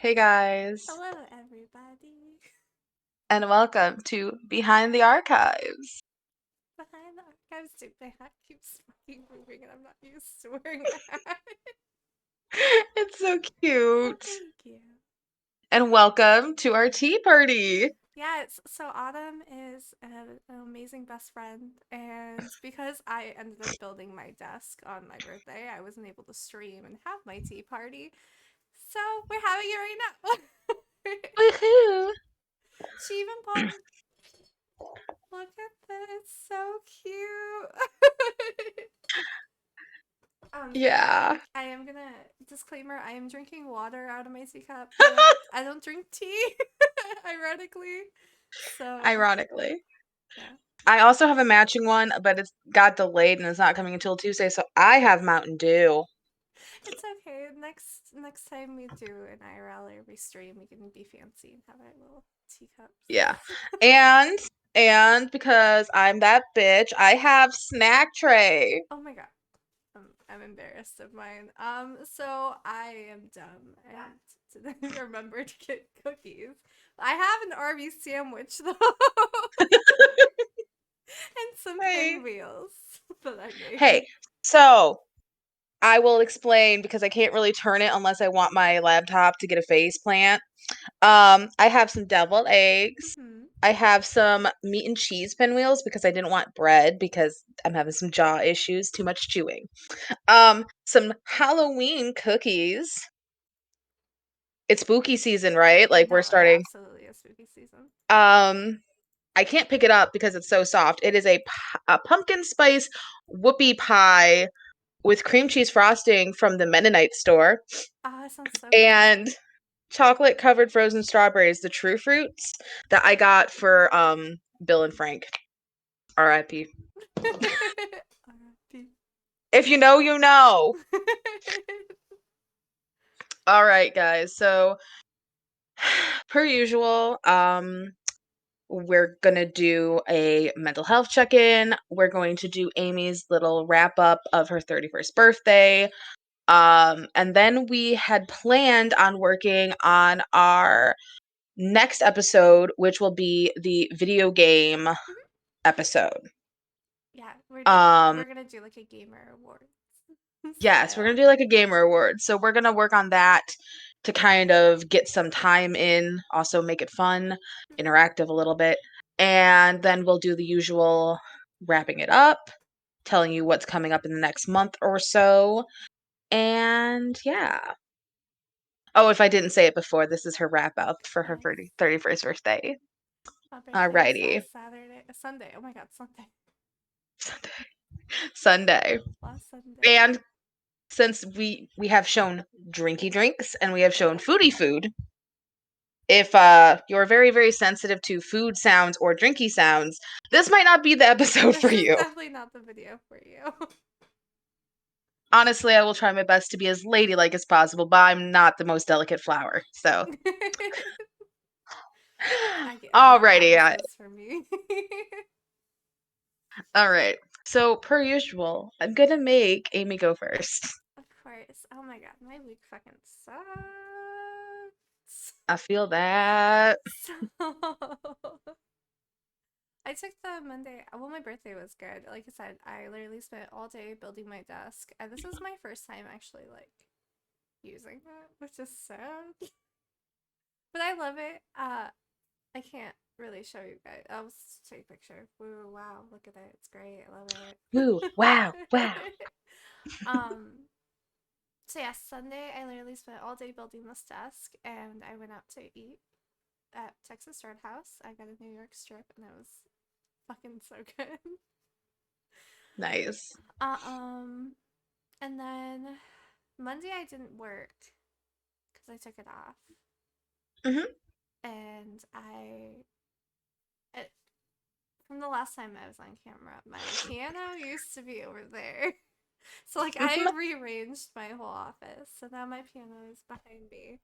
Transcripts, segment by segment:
Hey guys, Hello, everybody. and welcome to Behind the Archives. Behind the archives, dude, my hat keeps fucking moving and I'm not used to wearing a hat. It's so Oh, cute. thank you. And welcome to our tea party. Yeah, so Autumn is an amazing best friend, and because I ended up building my desk on my birthday, I wasn't able to stream and have my tea party. So we're having it right now. Woohoo! She even bought. Look at this, so cute. um, Yeah, I am gonna disclaimer. I am drinking water out of my teacup. I don't drink tea, ironically. So ironically. yeah, I also have a matching one, but it's got delayed and it's not coming until Tuesday, so I have Mountain Dew. it's okay. Next time we do an IRL or we stream, we can be fancy and have our little teacups. Yeah. And because I'm that bitch, I have snack tray. Oh my god, I'm embarrassed of mine. So I am dumb and didn't remember to get cookies. I have an Arby's sandwich though. And some Hey. pinwheels that I Hey, made. so I will explain because I can't really turn it unless I want my laptop to get a face plant. I have some deviled eggs. Mm-hmm. I have some meat and cheese pinwheels because I didn't want bread because I'm having some jaw issues, too much chewing. Some Halloween cookies. It's spooky season, right? Like we're No, starting. absolutely a spooky season. Um, I can't pick it up because it's so soft. It is a pumpkin spice whoopie pie with cream cheese frosting from the Mennonite store Ah, it sounds so good. and chocolate covered frozen strawberries, the true fruits that I got for Bill and Frank. R.I.P. R.I.P. If you know, you know. All right, guys. So per usual, we're gonna do a mental health check-in. We're going to do Amy's little wrap up of her 31st birthday. And then we had planned on working on our next episode, which will be the video game episode. Yeah, Um, we're gonna do like a gamer award yes, we're gonna style. do like a gamer award. So we're gonna work on that to kind of get some time in, also make it fun, interactive a little bit. And then we'll do the usual wrapping it up, telling you what's coming up in the next month or so. And yeah. Oh, if I didn't say it before, this is her wrap up for her Yes. 31st birthday. My birthday is Alrighty. Saturday, Sunday. Oh my god, Sunday. Sunday. Sunday. Last Sunday. And since we have shown drinky drinks and we have shown foodie food, if you're very very sensitive to food sounds or drinky sounds, this might not be the episode for This is you. definitely not the video for you. Honestly, I will try my best to be as ladylike as possible, but I'm not the most delicate flower. So, I know how alrighty, this is for me. all right. So per usual, I'm gonna make Amy go first. Of course. Oh my god, my week fucking sucks. I feel that. So I took the Monday. Well, my birthday was good. Like I said, I literally spent all day building my desk, and this is my first time actually like using that, which is sad. But I love it. I can't really show you guys. I'll just take a picture. Woo, wow, look at it. It's great. I love Ooh, wow, wow. it. um, so yeah, Sunday I literally spent all day building this desk, and I went out to eat at Texas Roadhouse. I got a New York strip, and it was fucking so good. Nice. Uh, um, and then Monday I didn't work because I took it off, Hmm. and it, from the last time I was on camera, my piano used to be over there. So like I Hmm. rearranged my whole office. So now my piano is behind me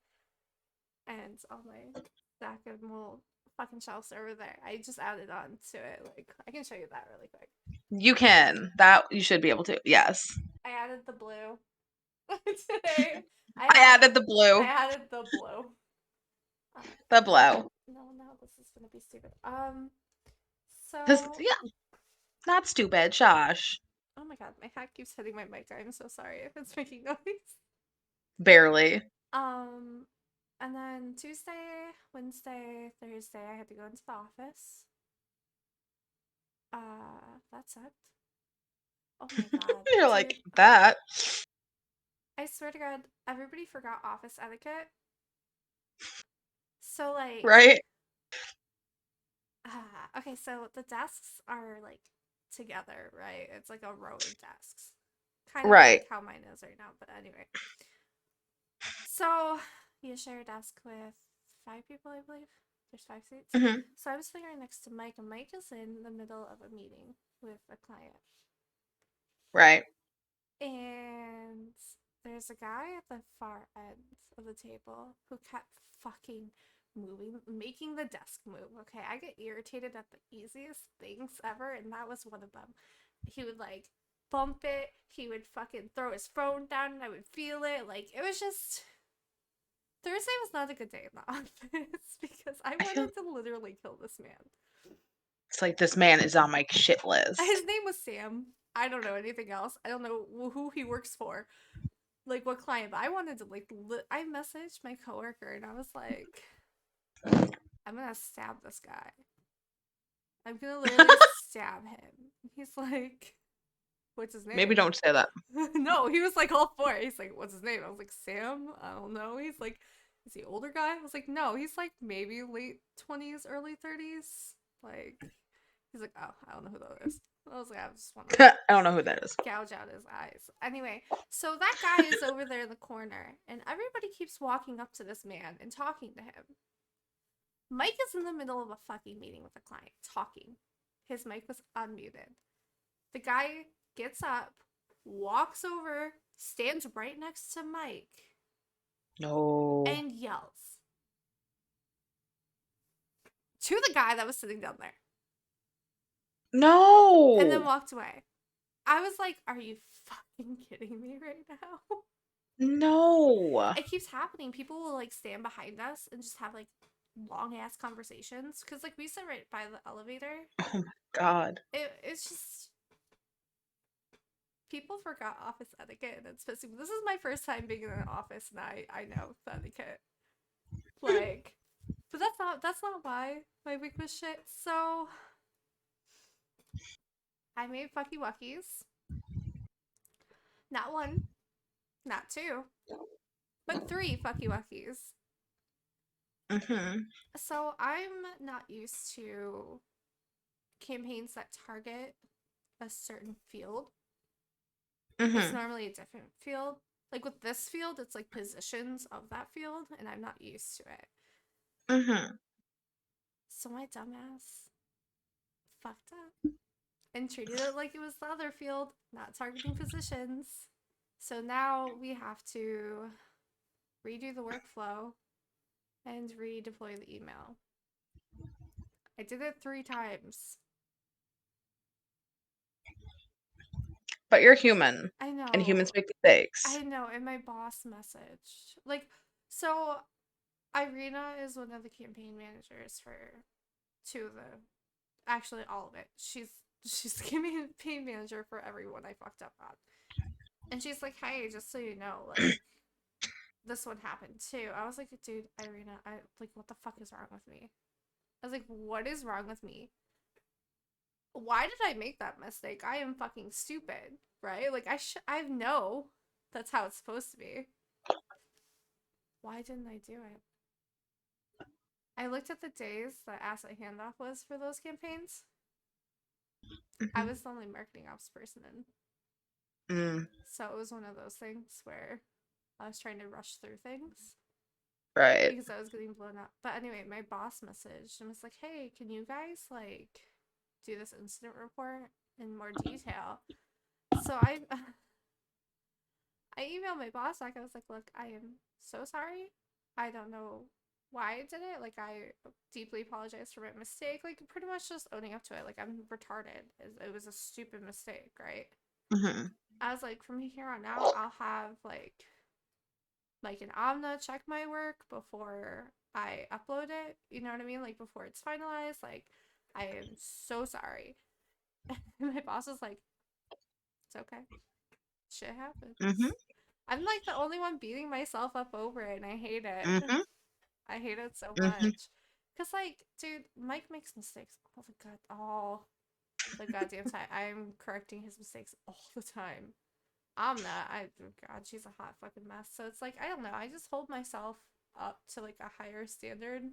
and all my stack of little fucking shelves over there. I just added on to it. Like I can show you that really quick. You can. That you should be able to. Yes. I added the blue today. I added the I blue. added the blue. The blow. No, no, this is gonna be stupid. Cause So, yeah, not stupid, Josh. oh my god, my hat keeps hitting my mic. I'm so sorry if it's making noise. Barely. Um, and then Tuesday, Wednesday, Thursday, I had to go into the office. That sucked. Oh my god, You're like dude. that, I swear to God, everybody forgot office etiquette. So, like, right? okay, so the desks are like together, right? It's like a row of desks. Kind of Right. like how mine is right now, but anyway. So, you share a desk with five people, I believe. There's 5 seats. Hmm. So, I was sitting right next to Mike, and Mike is in the middle of a meeting with a client. Right. And there's a guy at the far end of the table who kept fucking moving, making the desk move. Okay, I get irritated at the easiest things ever, and that was one of them. He would like bump it, he would fucking throw his phone down, and I would feel it. Like, it was just. Thursday was not a good day in the office because I I feel wanted to literally kill this man. it's like this man is on my shit His list. name was Sam. I don't know anything else. I don't know who he works for, like what client, but I wanted to like I messaged my coworker and I was like, I'm gonna stab this guy. I'm gonna literally stab him. He's like, what's his Maybe name? don't say that. No, he was like all for it. He's like, what's his name? I was like, Sam? I don't know. He's like, is he older guy? I was like, no, he's like maybe late 20s, early 30s. Like, he's like, oh, I don't know who that is. I was like, I just want to I don't know who that is. gouge out his eyes. Anyway, so that guy is over there in the corner, and everybody keeps walking up to this man and talking to him. Mike is in the middle of a fucking meeting with a client, talking. His mic was unmuted. The guy gets up, walks over, stands right next to Mike, No. and yells to the guy that was sitting down there, and then No. walked away. I was like, are you fucking kidding me right now? No. It keeps happening. People will like stand behind us and just have like long ass conversations because like we sit right by the elevator. Oh my God. It's just people forgot office etiquette, and especially this is my first time being in an office, and I know the etiquette. Like, but that's not why my week was shit. So I made fucky wuckies. Not one, not two, but three fucky wuckies. Hmm. So I'm not used to campaigns that target a certain field. It's Hmm. normally a different field. Like with this field, it's like positions of that field, and I'm not used to it. Hmm. So my dumbass fucked up and treated it like it was the other field, not targeting positions. So now we have to redo the workflow and redeploy the email. I did it 3 times. But you're human, I and humans know. make mistakes. I know. And my boss messaged. Like, so Irina is one of the campaign managers for two of the, actually all of it. She's the campaign manager for everyone I fucked up on. And she's like, hey, just so you know, like, this one happened too. I was like, dude, Irina, I like, what the fuck is wrong with me? I was like, what is wrong with me? Why did I make that mistake? I am fucking stupid, right? Like, I know that's how it's supposed to be. Why didn't I do it? I looked at the days that asset handoff was for those campaigns. I Hmm. was the only marketing ops person in. Mm, So it was one of those things where I was trying to rush through things right. because I was getting blown up. But anyway, my boss messaged and was like, hey, can you guys like do this incident report in more detail? So I emailed my boss back. I was like, look, I am so sorry. I don't know why I did it. Like, I deeply apologize for my mistake. Like, pretty much just owning up to it. Like, I'm retarded. It was a stupid mistake, right? Hmm. I was like, from here on out, I'll have like like an Amna check my work before I upload it. You know what I mean? Like before it's finalized. Like, I am so sorry. And my boss is like, it's okay. Shit happens. Mhm. I'm like the only one beating myself up over it, and I hate it. Mhm. I hate it so Mhm. much. Cause like, dude, Mike makes mistakes all the goddamn time. I'm correcting his mistakes all the time. I'm not. Oh God, she's a hot fucking mess. So it's like, I don't know. I just hold myself up to like a higher standard.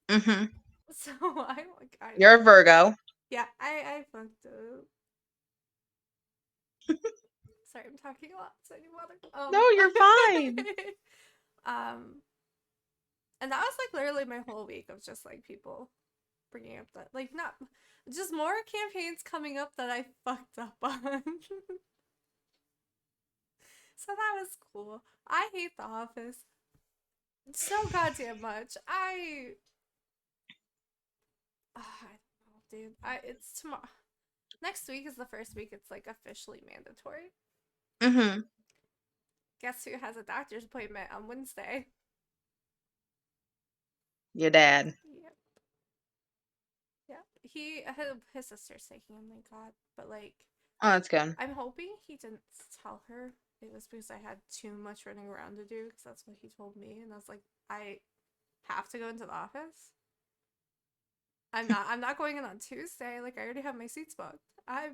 Mhm. So I like, I You're a Virgo. yeah, I fucked up. Sorry, I'm talking a lot. So I need water. No, you're fine. Um, and that was like literally my whole week of just like people bringing up that like not just more campaigns coming up that I fucked up on. So that was cool. I hate The Office so goddamn much. I don't know, dude. It's tomorrow. Next week is the first week it's like officially mandatory. Mhm. Guess who has a doctor's appointment on Wednesday? Your dad. Yep. Yeah. His sister's taking him, thank God. But like, Oh, that's good. I'm hoping he didn't tell her it was because I had too much running around to do because that's what he told me, and I was like, I have to go into the office. I'm not going in on Tuesday. Like I already have my seats booked. I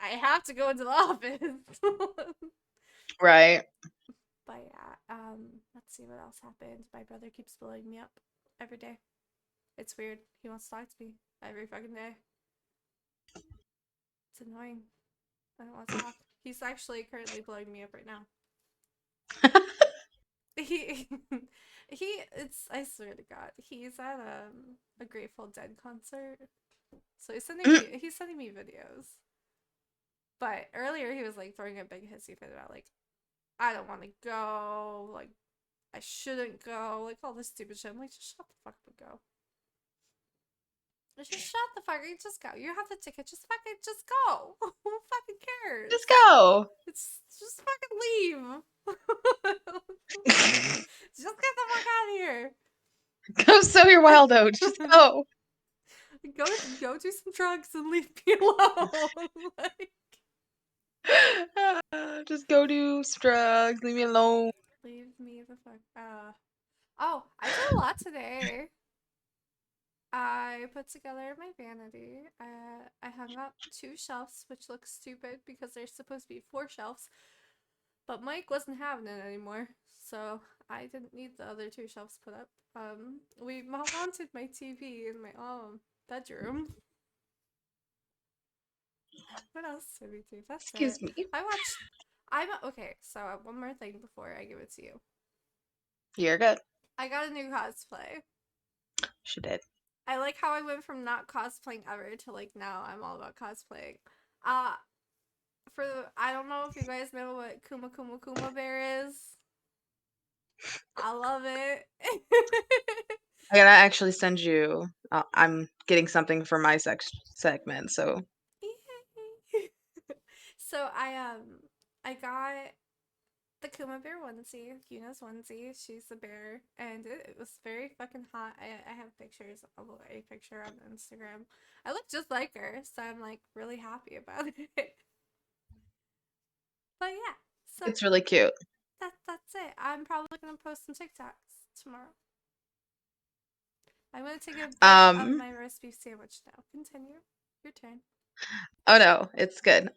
have to go into the office. Right. But yeah, let's see what else happened. My brother keeps blowing me up every day. It's weird. He wants to talk to me every fucking day. It's annoying. I don't want to talk. He's actually currently blowing me up right now. He it's I swear to God, he's at a Grateful Dead concert. So he's sending me videos. But earlier he was like throwing a big hissy fit about like I don't want to go, like I shouldn't go, like all this stupid shit. I'm like, just shut the fuck up and go. Just shut the fuck up, just go. You have the ticket, just go. Who fucking cares? Just go. It's just fucking leave. Just get the fuck out of here. Go sow your wild oats. Just go. Go do some drugs and leave me alone. Like, Just go do some drugs. Leave me alone. leave me the fuck. Oh, I did a lot today. I put together my vanity. I hung up 2 shelves, which looks stupid because there's supposed to be 4 shelves. But Mike wasn't having it anymore, so I didn't need the other 2 shelves put up. We mounted my TV in my bedroom. What else did we do? That's it. Excuse me. I watched. I'm okay. So one more thing before I give it to you. You're good. I got a new cosplay. She did. I like how I went from not cosplaying ever to like now I'm all about cosplaying. Uh I don't know if you guys know what Kuma Kuma Kuma Bear is. I love it. I gotta actually send you. I'm getting something for my segment, so So I got the Kuma Bear onesie, Yuna's onesie. She's the bear, and it was very fucking hot. I have pictures of a picture on Instagram. I look just like her, so I'm like really happy about it. But yeah, so it's really cute. that's it. I'm probably gonna post some TikToks tomorrow. I'm gonna take a bite of Um. my roast beef sandwich now. Continue. Your turn. Oh no, it's good.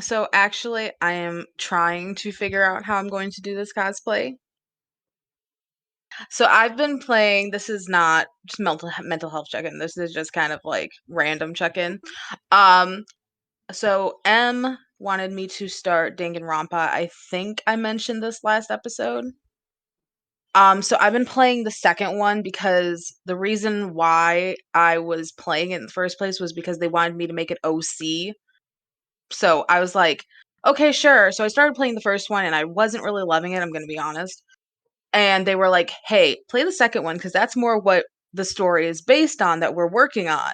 So actually, I am trying to figure out how I'm going to do this cosplay. So I've been playing. This is not just mental health check-in. This is just kind of like random check-in. Mhm. Um. So M wanted me to start Danganronpa. I think I mentioned this last episode. So I've been playing the second one because the reason why I was playing it in the first place was because they wanted me to make it OC. So I was like, okay, sure. So I started playing the first one and I wasn't really loving it, I'm going to be honest. And they were like, hey, play the second one because that's more what the story is based on that we're working on.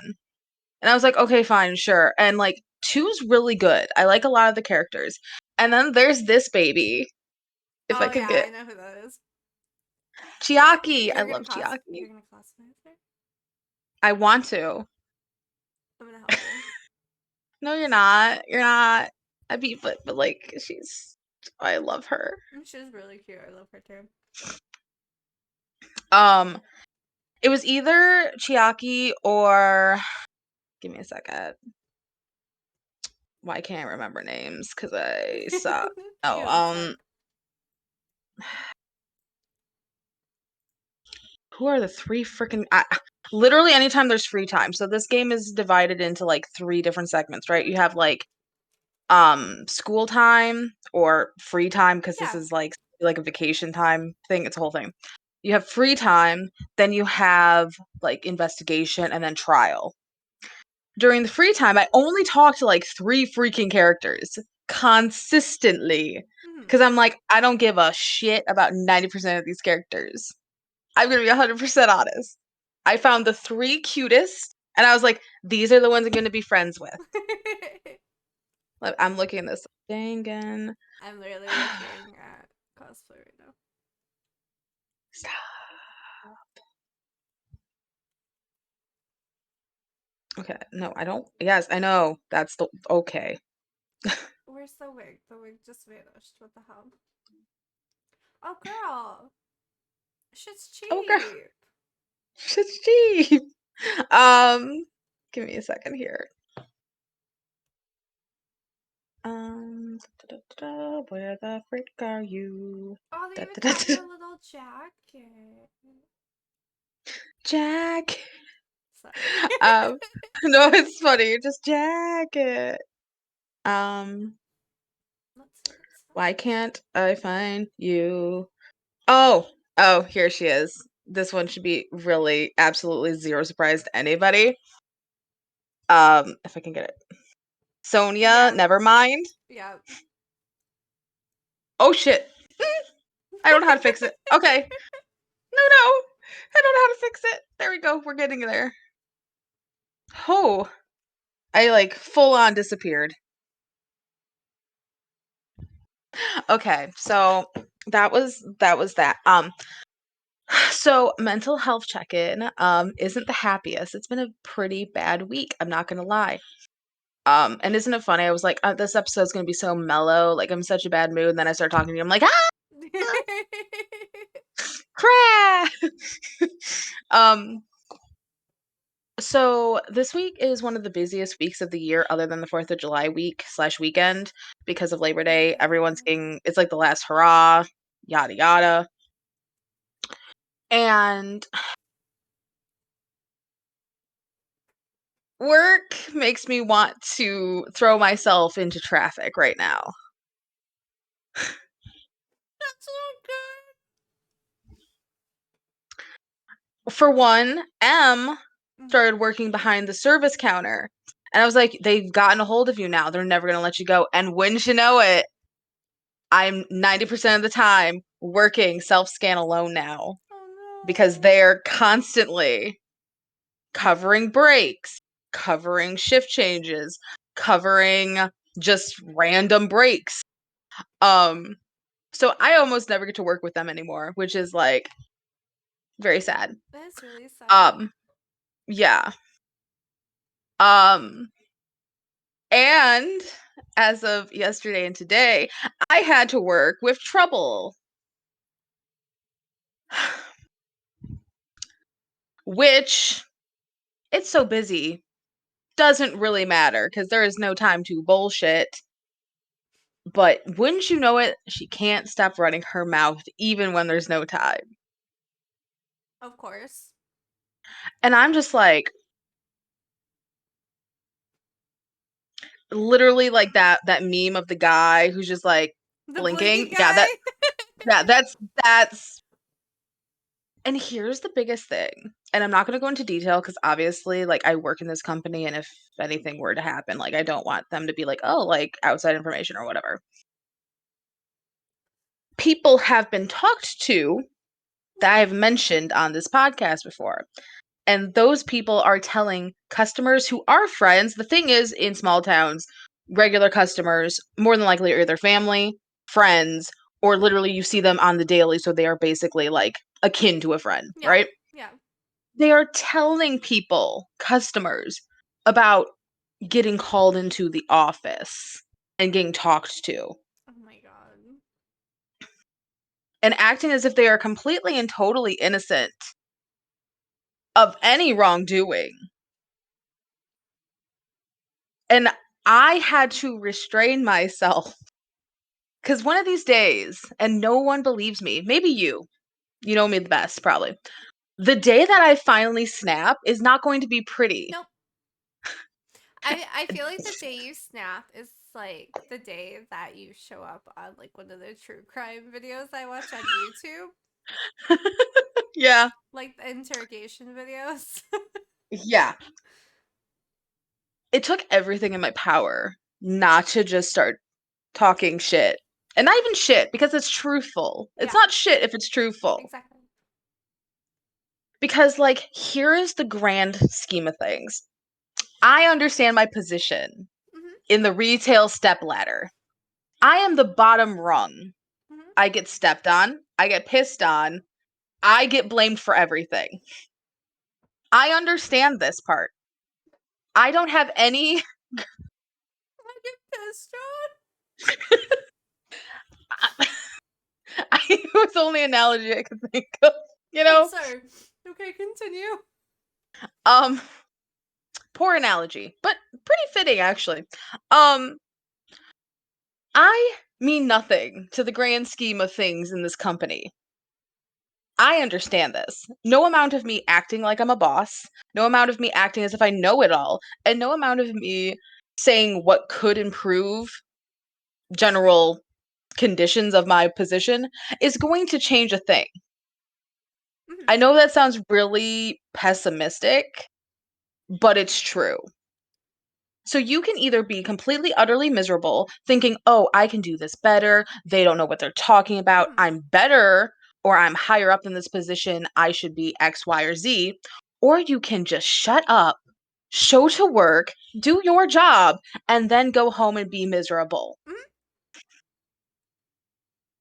And I was like, okay, fine, sure. And like, two's really good. I like a lot of the characters. And then there's this baby. If I Oh could yeah, get I know who that is. Chiaki. I love You're Chiaki. gonna cosplay as her? I want to. I'm gonna help you. No, you're not. You're not. But like she's. I love her. She's really cute. I love her too. Um, it was either Chiaki or. Give me a second. Why can't I remember names? Because I suck. You Oh, don't suck. who are the three freaking? Literally, anytime there's free time. So this game is divided into like three different segments, right? You have like school time or free time because this Yeah. is like a vacation time thing. It's a whole thing. You have free time, then you have like investigation and then trial. During the free time, I only talk to like three freaking characters consistently Hmm. because I'm like, I don't give a shit about 90% of these characters. I'm gonna be 100% honest. I found the three cutest, and I was like, these are the ones I'm gonna be friends with. Like, I'm looking this up. Dangan. I'm literally looking at cosplay right now. Stop. Okay, no, I don't. Yes, I know. That's the okay. Where's the wig? The wig just vanished. What the hell? Oh, girl. Shit's Oh, girl, cheap. shit's cheap. Um, give me a second here. Where the frick are you? Oh, they Da, even da, da, have da. her little jacket. Jack. Sorry. Um, no, it's funny. Just jacket. Um, Let's see what's why next. can't I find you? Oh, oh, here she is. This one should be really absolutely zero surprise to anybody. If I can get it. Sonia, Yeah. never mind. Yeah. Oh shit. I don't know how to fix it. Okay. No, no. I don't know how to fix it. There we go. We're getting there. Oh, I like full on disappeared. Okay, so that was that. So mental health check-in isn't the happiest. It's been a pretty bad week, I'm not gonna lie. And isn't it funny? I was like, this episode's gonna be so mellow, like I'm in such a bad mood, and then I start talking to you, I'm like, crap. um, so this week is one of the busiest weeks of the year, other than the 4th of July week slash weekend, because of Labor Day. Everyone's Yeah. getting it's like the last hurrah, yada yada. And work makes me want to throw myself into traffic right now. That's so good. For one, M Mm. started working behind the service counter. And I was like, they've gotten a hold of you now. They're never going to let you go. And wouldn't you know it, I'm 90% of the time working self scan alone now because Oh they're constantly covering breaks, covering shift changes, covering just random breaks. Um, so I almost never get to work with them anymore, which is like very sad. no. That's really sad. Um, yeah. Um, and as of yesterday and today, I had to work with trouble, which it's so busy doesn't really matter because there is no time to bullshit. But wouldn't you know it, she can't stop running her mouth even when there's no time. Of course. And I'm just like, literally like that meme of the guy who's just like The blinking blinking. Yeah, guy. that's and here's the biggest thing. And I'm not going to go into detail because obviously like I work in this company and if anything were to happen, like I don't want them to be like, "Oh, like outside information or whatever." People have been talked to that I've mentioned on this podcast before. And those people are telling customers who are friends. The thing is, in small towns, regular customers more than likely are either family, friends, or literally you see them on the daily, so they are basically like akin to a friend, Yeah. right? Yeah. They are telling people, customers, about getting called into the office and getting talked to Oh my god. and acting as if they are completely and totally innocent of any wrongdoing. And I had to restrain myself because one of these days, and no one believes me, maybe you know me the best, probably. The day that I finally snap is not going to be pretty. Nope. I feel like the day you snap is like the day that you show up on like one of the true crime videos I watch on YouTube, Yeah. like the interrogation videos. Yeah. It took everything in my power not to just start talking shit. And not even shit because it's truthful. It's Yeah, not shit if it's truthful. exactly. Because, like, here is the grand scheme of things. I understand my position Mhm. in the retail step ladder. I am the bottom rung. Mhm. I get stepped on. I get pissed on. I get blamed for everything. I understand this part. I don't have any. I get pissed on. It was the only analogy I could think of, you I'm know? sorry. Okay, continue. Um, poor analogy, but pretty fitting actually. Um, I mean nothing to the grand scheme of things in this company. I understand this. No amount of me acting like I'm a boss, no amount of me acting as if I know it all, and no amount of me saying what could improve general conditions of my position is going to change a thing. Mhm. I know that sounds really pessimistic, but it's true. So you can either be completely, utterly miserable, thinking, oh, I can do this better. They don't know what they're talking about. Mhm. I'm better, or I'm higher up in this position. I should be X, Y, or Z. Or you can just shut up, show to work, do your job, and then go home and be miserable. Mhm.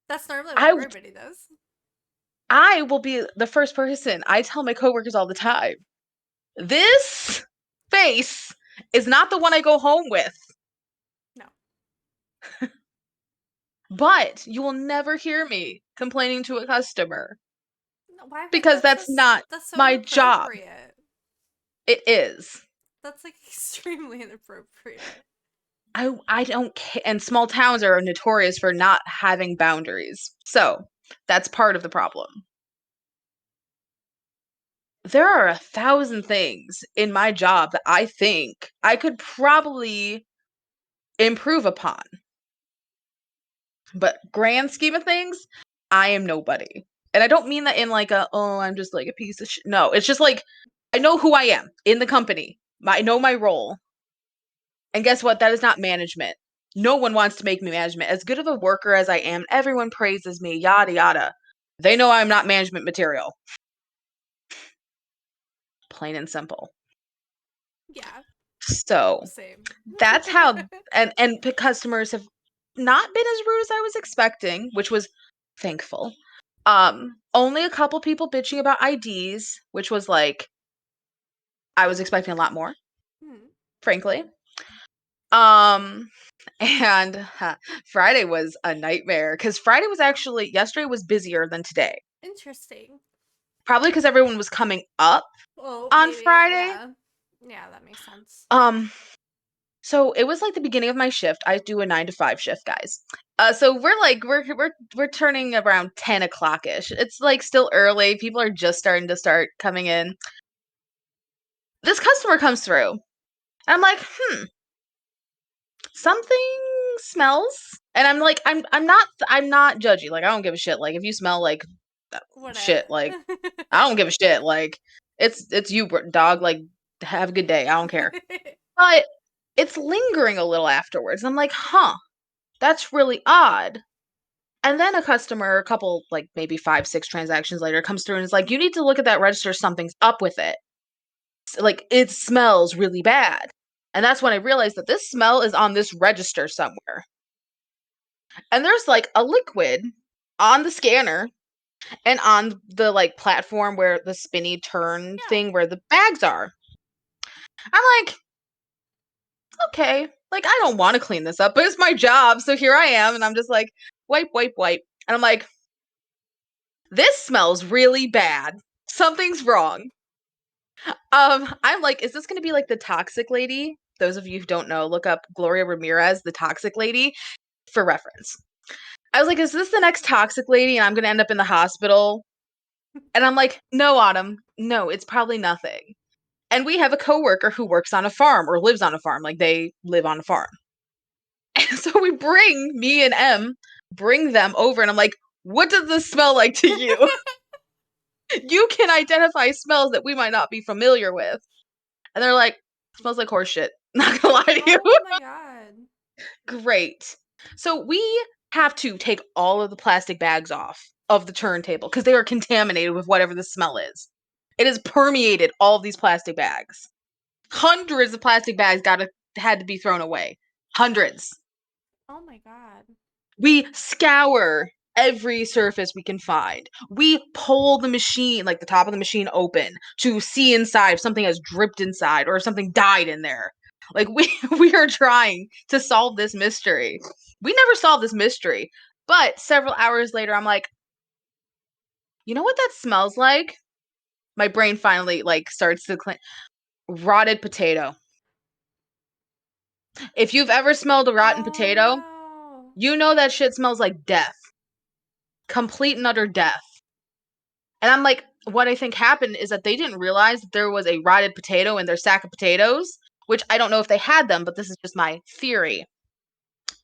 That's normally what I everybody does. I will be the first person. I tell my coworkers all the time, this face is not the one I go home with. No. But you will never hear me complaining to a customer No, why would because that's not that's so my job. inappropriate. It is. That's like extremely inappropriate. I don't care. And small towns are notorious for not having boundaries. So that's part of the problem. There are 1,000 things in my job that I think I could probably improve upon. But grand scheme of things, I am nobody. And I don't mean that in like a, oh, I'm just like a piece of shit. No, it's just like I know who I am in the company. I know my role. And guess what? That is not management. No one wants to make me management. As good of a worker as I am, everyone praises me, yada yada. They know I'm not management material. Plain and simple. Yeah, So same. that's how and customers have not been as rude as I was expecting, which was thankful. Only a couple people bitching about IDs, which was like I was expecting a lot more, Hmm. frankly. Um and Friday was a nightmare cuz Friday was actually yesterday was busier than today. Interesting. Probably cuz everyone was coming up Well, on maybe, Friday. yeah. Yeah, that makes sense. Um So it was like the beginning of my shift. I do a 9 to 5 shift, guys. So we're like we're turning around 10 o'clock ish. It's like still early. People are just starting to start coming in. This customer comes through, and I'm like, something smells. And I'm like, I'm not judgy. Like I don't give a shit. Like if you smell like Whatever. shit, like I don't give a shit. Like it's you, dog. Like have a good day. I don't care. But it's lingering a little afterwards. I'm like, that's really odd. And then a customer, a couple, like maybe 5, 6 transactions later, comes through and is like, you need to look at that register. Something's up with it. Like, it smells really bad. And that's when I realized that this smell is on this register somewhere. And there's like a liquid. on the scanner and on the like platform where the spinny turn Yeah. thing where the bags are. I'm like, okay, like I don't want to clean this up, but it's my job, so here I am, and I'm just like, wipe, wipe, wipe, and I'm like, this smells really bad. Something's wrong. I'm like, is this gonna be like the toxic lady? Those of you who don't know, look up Gloria Ramirez, the toxic lady, for reference. I was like, is this the next toxic lady and I'm gonna end up in the hospital? And I'm like, no, Autumn, no, it's probably nothing. And we have a coworker who works on a farm or lives on a farm, like they live on a farm. And so we bring me and M, bring them over, and I'm like, what does this smell like to you? You can identify smells that we might not be familiar with. And they're like, smells like horse shit. Not gonna lie to you. Oh my god. Great. So we have to take all of the plastic bags off of the turntable because they are contaminated with whatever the smell is. It has permeated all of these plastic bags. Hundreds of plastic bags had to be thrown away. Hundreds. Oh my god. We scour every surface we can find. We pull the machine, like the top of the machine, open to see inside if something has dripped inside or if something died in there. Like we are trying to solve this mystery. We never solved this mystery, but several hours later, I'm like, you know what that smells like? My brain finally like starts to clean. Rotted potato. If you've ever smelled a rotten Oh potato, no. you know that shit smells like death. Complete and utter death. And I'm like, what I think happened is that they didn't realize that there was a rotted potato in their sack of potatoes, which I don't know if they had them, but this is just my theory.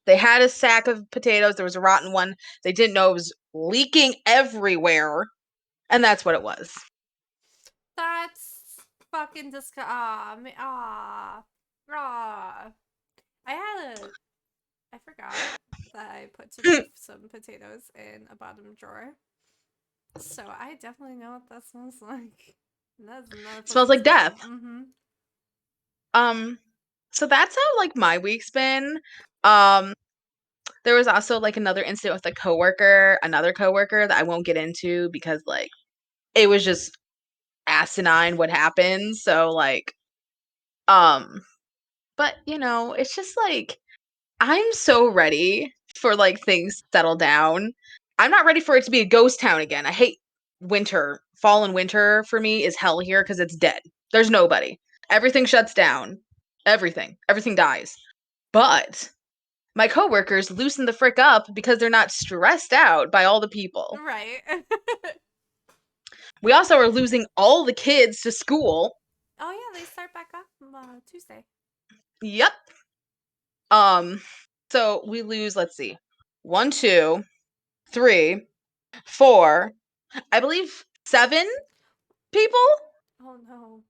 They had a sack of potatoes, there was a rotten one. They didn't know it was leaking everywhere, and that's what it was. That's fucking disgusting. Ah. I had a. I forgot that I put some potatoes in a bottom drawer. So I definitely know what that smells like. That's another Smells fucking like death. smell. Mm-hmm. Um so that's how like my week's been. Um there was also like another incident with a coworker, another coworker that I won't get into because like it was just asinine what happened. So like um but you know, it's just like I'm so ready for like things to settle down. I'm not ready for it to be a ghost town again. I hate winter. Fall and winter for me is hell here because it's dead. There's nobody. Everything shuts down. Everything. Everything dies. But my coworkers loosen the frick up because they're not stressed out by all the people. Right. We also are losing all the kids to school. Oh yeah, they start back up Tuesday. Yep. Um, so we lose, let's see, one, two, three, four, I believe seven people. Oh no.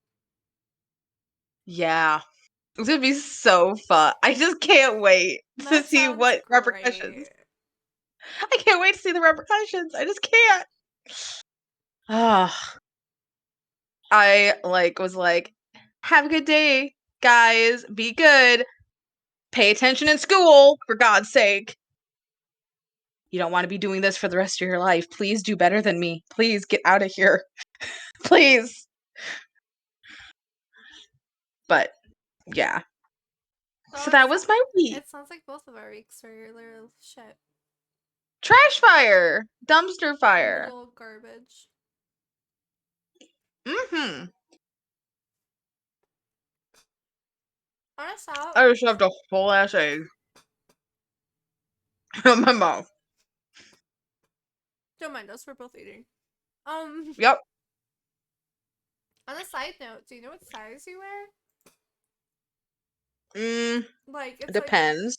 Yeah. It's gonna be so fun. I just can't wait to That see sounds what repercussions. great. I can't wait to see the repercussions. I just can't. Ah, I like was like, have a good day, guys. Be good. Pay attention in school, for God's sake. You don't want to be doing this for the rest of your life. Please do better than me. Please get out of here. Please. But yeah. So So that was my week. it sounds like both of our weeks were literal shit. Trash fire. Dumpster fire. Literal garbage. Mm-hmm. Honest out. I just shoved a whole ass egg in my mouth. Don't mind us, we're both eating. Um, Yep. on a side note, do you know what size you wear? Mm, Like depends.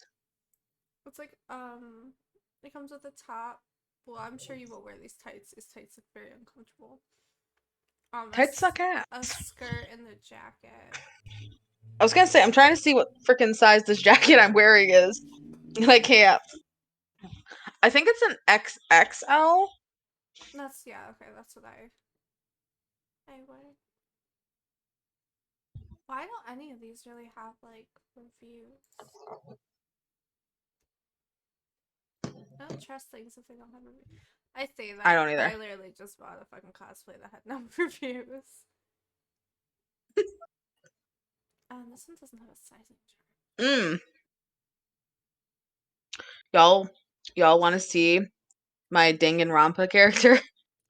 it comes with a top. Well, I'm sure you won't wear these tights. These tights look very uncomfortable. Tights suck A ass. skirt and the jacket. I was gonna say I'm trying to see what freaking size this jacket I'm wearing is, and I can't. I think it's an XXL. That's yeah, okay, that's what I wear. Why don't any of these really have like reviews? I don't trust things if they don't have reviews. I say I that, don't but either. I literally just bought a fucking cosplay that had no reviews. This one doesn't have a sizing chart. Mm. Y'all, y'all want to see my Danganronpa character?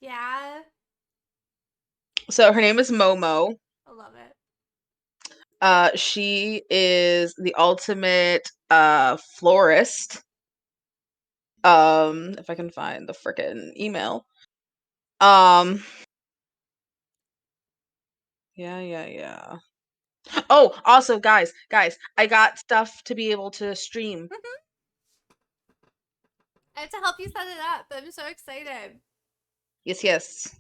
Yeah, So her name is Momo. I love it. She is the ultimate florist. If I can find the frickin' email. Um, yeah. Oh, also, guys, I got stuff to be able to stream. I have to help you set it up. I'm so excited. Yes.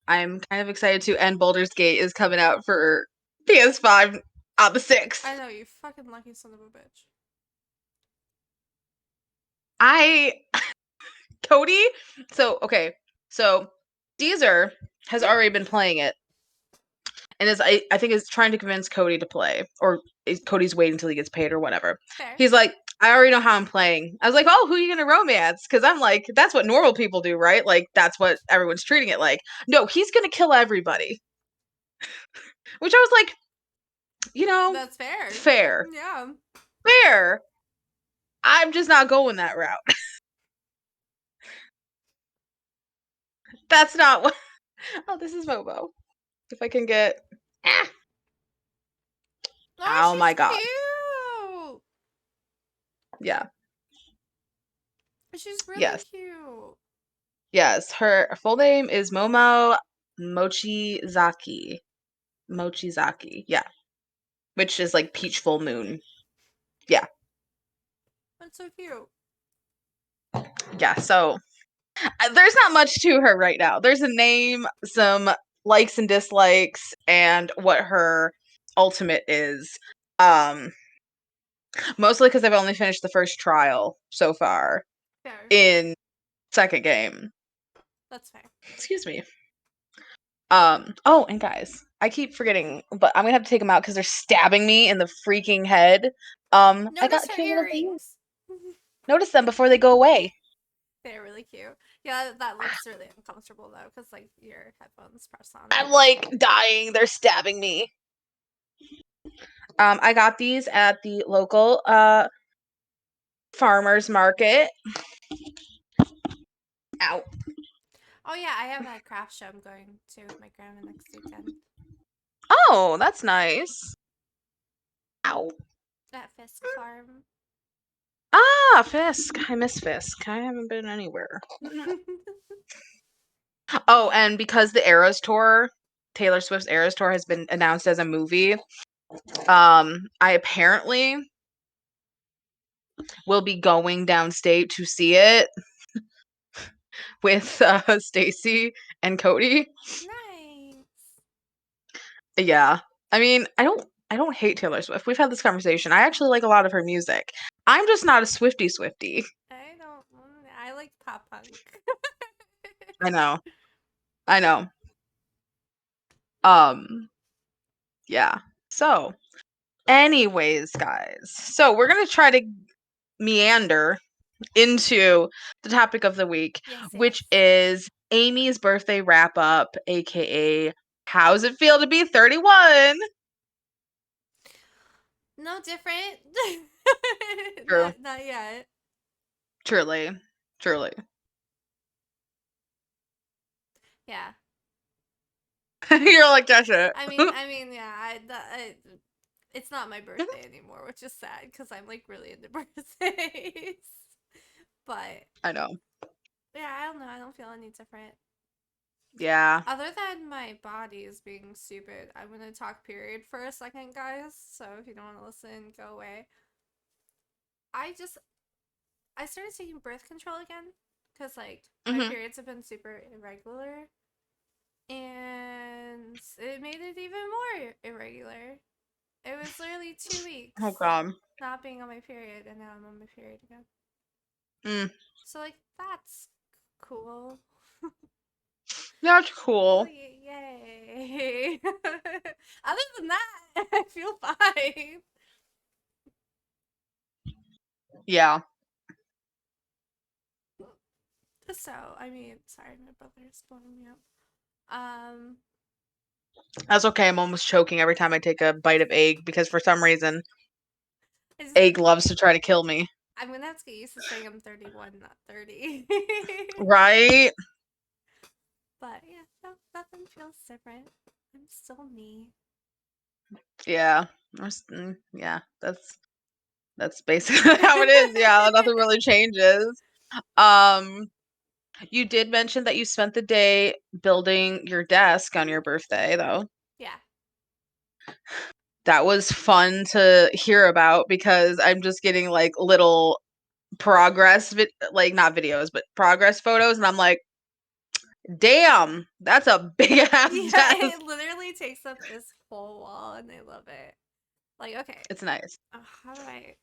I'm kind of excited too. And Baldur's Gate is coming out for PS5 on the 6th. I know, you fucking lucky son of a bitch. I Cody. So Deezer has already been playing it, and I think is trying to convince Cody to play, or Cody's waiting until he gets paid or whatever. Fair. He's like, I already know how I'm playing. I was like, oh, who are you gonna romance? Because I'm like, that's what normal people do, right? Like that's what everyone's treating it like. No, he's gonna kill everybody. Which I was like, That's fair. fair, Yeah. fair. I'm just not going that route. That's not what. Oh, this is Momo. If I can get. Ah. Oh, Oh she's my god. cute. Yeah. She's really Yes. cute. Yes. Her full name is Momo Mochizaki. Mochizaki. Yeah. Which is like peach full moon. Yeah. That's so cute. Yeah. So there's not much to her right now. There's a name, some likes and dislikes, and what her ultimate is. Mostly because I've only finished the first trial so far Fair. in second game. That's fair. Excuse me. Oh, and guys, I keep forgetting, but I'm gonna have to take them out because they're stabbing me in the freaking head. I Notice got her 2 little things. earrings. Notice them before they go away. They're really cute. Yeah, that looks really uncomfortable though, because like your headphones press on I'm it. like dying. They're stabbing me. I got these at the local farmers market. Ow. Oh yeah, I have a craft show I'm going to with my grandma next weekend Oh, that's nice. Ow. at Fisk Farm. Ah, Fisk. I miss Fisk. I haven't been anywhere. Oh, and because the Eras Tour, Taylor Swift's Eras Tour has been announced as a movie, I apparently will be going downstate to see it with Stacy and Cody. Nice. Yeah. I mean, I don't hate Taylor Swift. We've had this conversation. I actually like a lot of her music. I'm just not a Swiftie. I don't. I like pop punk. I know. I know. Um, yeah. So, anyways, guys. So, we're going to try to meander into the topic of the week, Yes, yes. which is Amy's birthday wrap up, aka how's it feel to be 31? No different. True. Not yet. Truly. Truly. Yeah. You're like, that's it. Yeah. It's not my birthday anymore, which is sad because I'm like really into birthdays. But I know. yeah, I don't know. I don't feel any different. Yeah. Other than my body is being stupid, I'm gonna talk period for a second, guys. So if you don't want to listen, go away. I just I started taking birth control again because like my Hmm. periods have been super irregular, and it made it even more irregular. It was literally 2 weeks Oh, God. not being on my period, and now I'm on my period again. Mm. So like that's cool. That's cool. Yay! Other than that, I feel fine. Yeah. So, I mean, sorry, my brother's blowing me up. Um, That's okay. I'm almost choking every time I take a bite of egg because for some reason, I just, egg loves to try to kill me. I'm gonna have to get used to saying I'm 31, not 30. Right? But yeah, no, nothing feels different. I'm still me. Yeah. Yeah, that's basically how it is. Yeah, nothing really changes. Um, you did mention that you spent the day building your desk on Mhm. your birthday, though. Yeah. That was fun to hear about because I'm just getting like little like not videos, but progress photos, and I'm like, damn, that's a big ass Yeah, desk. it literally takes up this whole wall and I love it. Like, okay, It's nice. how do I?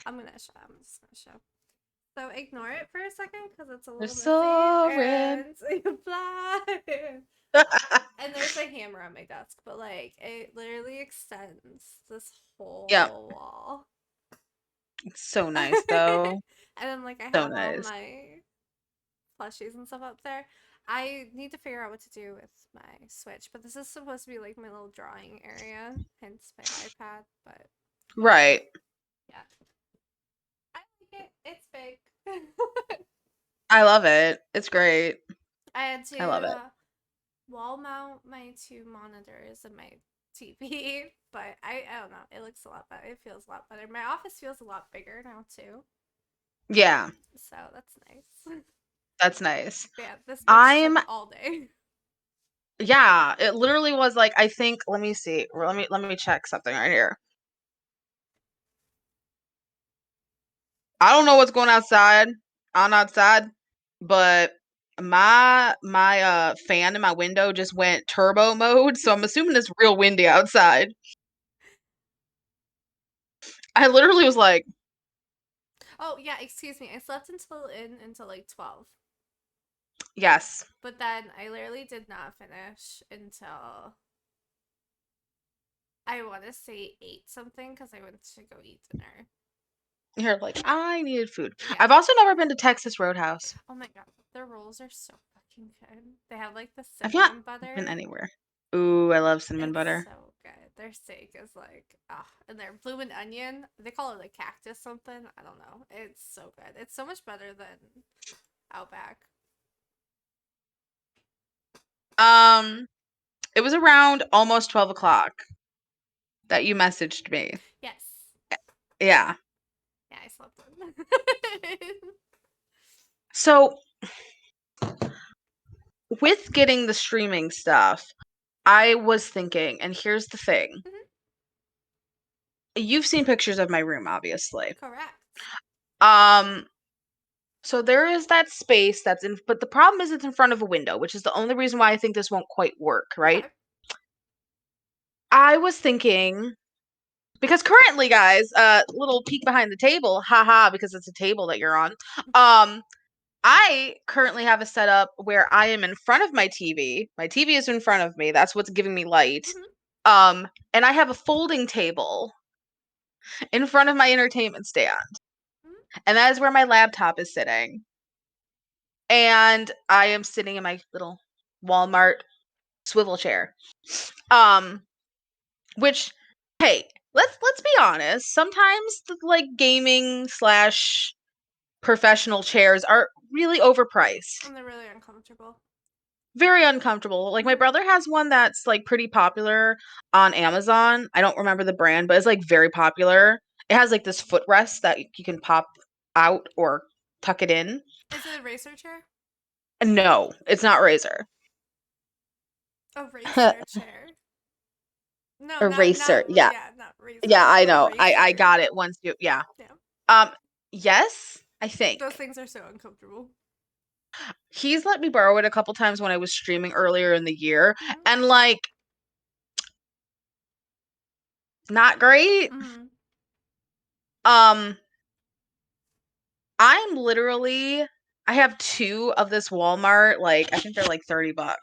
I'm gonna show. I'm just gonna show. So ignore it for a second because it's a They're little messy soaring. and you fly. And there's a hammer on my desk, but like it literally extends this Yep. whole wall. It's so nice And though. then like I So have all nice. my plushies and stuff up there. I need to figure out what to do with my Switch, but this is supposed to be like my little drawing area, hence my iPad. But Right. yeah, I like it. It's big. I love it. It's great. I had I love to it. wall mount my two monitors and my TV, but I don't know. It looks a lot better. It feels a lot better. My office feels a lot bigger now too, Yeah, so that's nice. that's nice. But yeah, this bitch took I'm all day. yeah, it literally was like I think let me see. Let me check something right here. I don't know what's going outside on outside, but my fan in my window just went turbo mode, so I'm assuming it's real windy outside. I literally was like, Oh yeah, excuse me. I slept until like 12. yes. But then I literally did not finish until I want to say 8 something because I went to go eat dinner. You're like, I needed food. Yeah. I've also never been to Texas Roadhouse. Oh my god, their rolls are so fucking good. They have like the I've not cinnamon been butter. anywhere. Ooh, I love cinnamon It's butter. so good. Their steak is like and their bloomin' onion. They call it a cactus something. I don't know. It's so good. It's so much better than Outback. Um, it was around almost 12 o'clock that you messaged me. Yes. Yeah. Yeah, I slept in. So with getting the streaming stuff, I was thinking, and here's the thing. Mhm. You've seen pictures of my room, obviously. Correct. Um, so there is that space that's in, but the problem is it's in front of a window, which is the only reason why I think this won't quite work, right? Okay. I was thinking because currently, guys, little peek behind the table, haha, because it's a table that you're on. Um, I currently have a setup where I am in front of my TV. My TV is in front of me. That's what's giving me light. Mm-hmm. And I have a folding table in front of my entertainment stand. Mm-hmm. And that is where my laptop is sitting. And I am sitting in my little Walmart swivel chair. Um, which hey, let's be honest, sometimes the like gaming slash professional chairs are really overpriced. And they're really uncomfortable. Very uncomfortable. Like my Mm-hmm. brother has one that's like pretty popular on Amazon. I don't remember the brand, but it's like very popular. It has like this footrest that you can pop out or tuck it in. Is it a racer chair? No, it's not Razer. A racer chair. No, not Eraser. Yeah. yeah, not Yeah, razor. I A know. I racer. got it once you yeah. Yeah. Um yes, I think. Those things are so uncomfortable. He's let me borrow it a couple times when I was streaming earlier in the year Mm-hmm. and like not great. Mm-hmm. Um I'm literally I have 2 of this Walmart, like, I think they're like $30.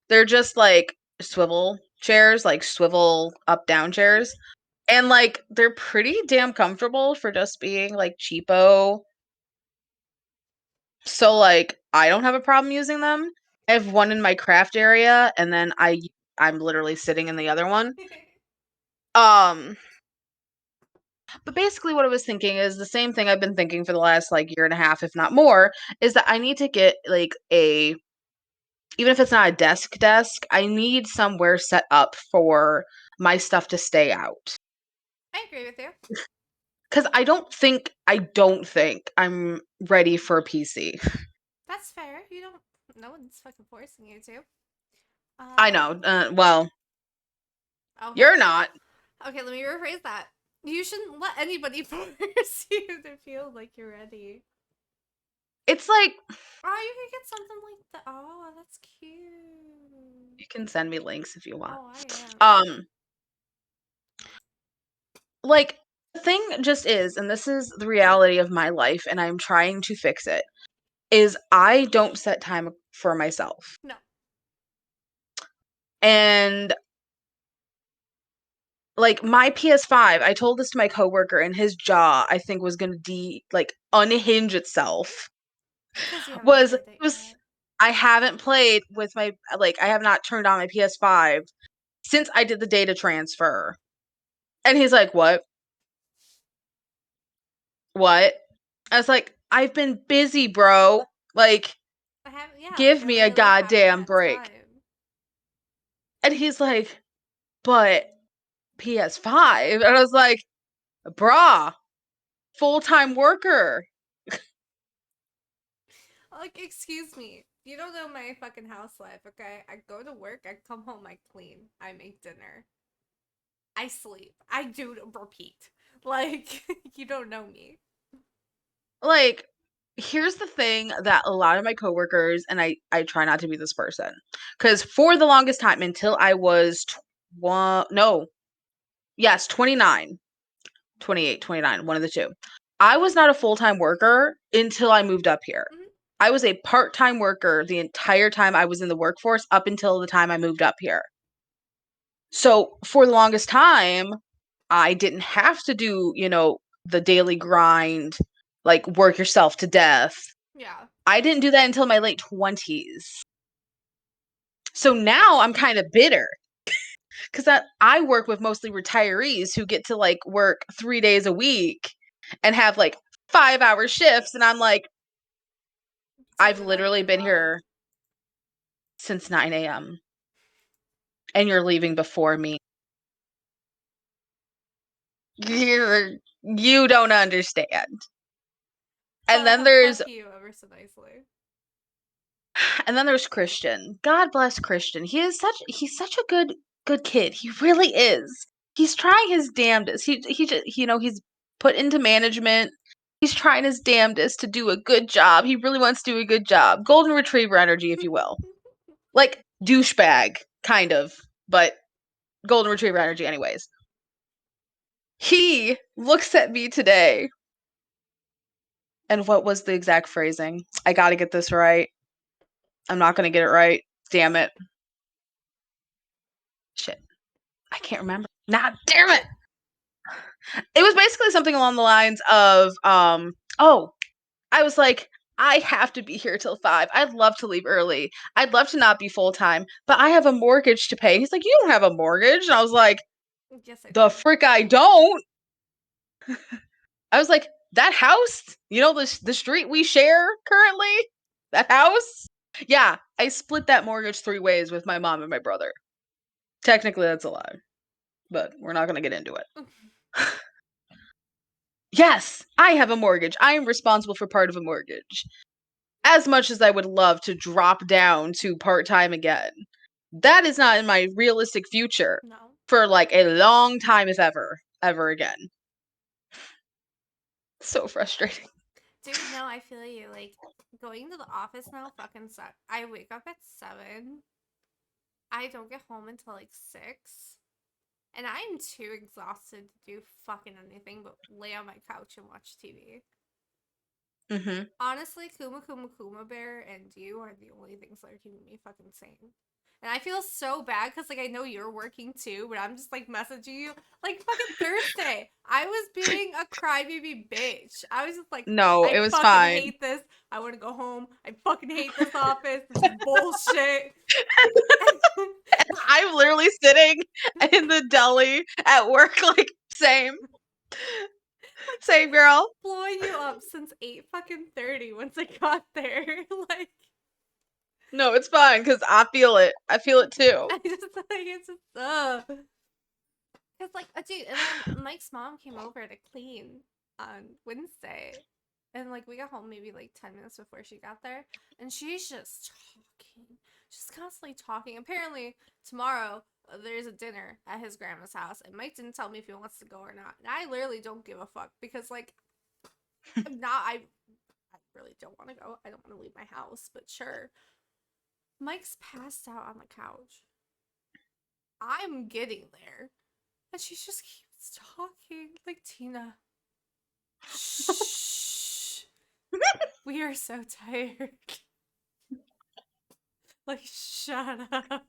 They're just, like, swivel chairs, like, swivel up down chairs, and, like, they're pretty damn comfortable for just being, like, cheapo So like I don't have a problem using them. I have one in my craft area and then I'm literally sitting in the other one. Um but basically what I was thinking is the same thing I've been thinking for the last like year and a half if not more is that I need to get like a even if it's not a desk, I need somewhere set up for my stuff to stay out. I agree with you. Cuz I don't think I'm ready for a PC. That's fair. You don't. No one's fucking forcing you to. I know. Um. Well, Okay. you're not. Okay. Let me rephrase that. You shouldn't let anybody force you to feel like you're ready. It's like Oh, you could get something like that. Oh, that's cute. you can send me links if you want. Oh, I am. Um like the thing just is, and this is the reality of my life and I'm trying to fix it, is I don't set time for myself. No. And like my PS5, I told this to my coworker and his jaw I think was going to like unhinge itself. Because you haven't Was played it yet. I haven't played with my like I have not turned on my PS5 since I did the data transfer. And he's like, "What? What?" I was like, "I've been busy, bro. Like I have, yeah, like give I me a literally haven't goddamn had break." time. And he's like, "But PS5." And I was like, "Brah, full-time worker." Like, excuse me. You don't know my fucking house life, okay? I go to work, I come home, I clean, I make dinner, I sleep, I do repeat. Like, you don't know me. Like here's the thing that a lot of my coworkers and I try not to be this person cuz for the longest time until I was no, yes, 29, 28, 29, one of the two. I was not a full-time worker until I moved up here. Mhm. I was a part-time worker the entire time I was in the workforce up until the time I moved up here. So for the longest time, I didn't have to do, the daily grind, like work yourself to death. Yeah. I didn't do that until my late 20s. So now I'm kind of bitter because I work with mostly retirees who get to like work 3 days a week and have like 5 hour shifts. And I'm like, I've Doing whatever literally they been want. here since 9 a.m. and you're leaving before me. You don't understand. And then Fuck there's you ever so nicely. and then there's Christian. God bless Christian. He's such a good kid. He really is. He's trying his damnedest. He just he's put into management. He's trying his damnedest to do a good job. He really wants to do a good job. Golden retriever energy, if you will. Like douchebag, kind of, but golden retriever energy anyways. He looks at me today. And what was the exact phrasing? I got to get this right. I'm not going to get it right. Damn it. Shit. I can't remember. Nah, damn it. It was basically something along the lines of, oh, I was like, I have to be here till 5. I'd love to leave early. I'd love to not be full time, but I have a mortgage to pay. He's like, you don't have a mortgage. And I was like, Yes, I the do. frick I don't. I was like, that house, the street we share currently, that house. Yeah, I split that mortgage 3 ways with my mom and my brother. Technically, that's a lie, but we're not going to get into it. Yes, I have a mortgage. I am responsible for part of a mortgage. As much as I would love to drop down to part time again, that is not in my realistic future No. for like a long time, if ever again. So frustrating. Dude, no, I feel you. Like, going to the office now fucking sucks. I wake up at 7. I don't get home until like 6. And I'm too exhausted to do fucking anything but lay on my couch and watch TV. Hmm. Honestly, Kuma Kuma Kuma Bear and you are the only things that are keeping me fucking sane. And I feel so bad because like I know you're working too, but I'm just like messaging you like fucking Thursday. I was being a crybaby bitch. I was just like, No, I it was fucking fine. hate this. I want to go home. I fucking hate this office. This is bullshit. I'm literally sitting in the deli at work, like, same. Same girl. Blowing you up since 8 fucking 30 once I got there. Like No, it's fine because I feel it. I feel it too. I just like it's just Cause like dude, and then Mike's mom came over to clean on Wednesday, and like we got home maybe like 10 minutes before she got there, and she's just talking, just constantly talking. Apparently tomorrow there's a dinner at his grandma's house, and Mike didn't tell me if he wants to go or not, and I literally don't give a fuck because like I'm not I really don't want to go. I don't want to leave my house, but sure. Mike's passed out on the couch. I'm getting there. And she just keeps talking like Tina. Shh. We are so tired. Like, shut up.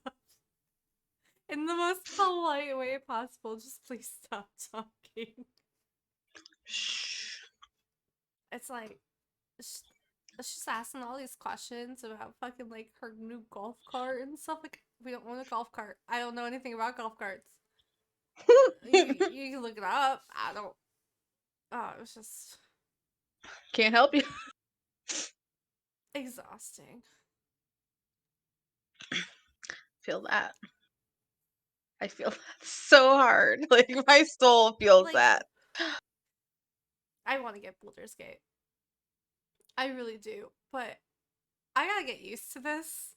In the most polite way possible, just please stop talking. Shh. It's like, she's asking all these questions about fucking like her new golf cart and stuff. Like, we don't own a golf cart. I don't know anything about golf carts. You can look it up. I don't. Oh, it was just Can't help you. exhausting. Feel that. I feel that so hard. Like my soul feels Like, that. I want to get Baldur's Gate. I really do. But I gotta get used to this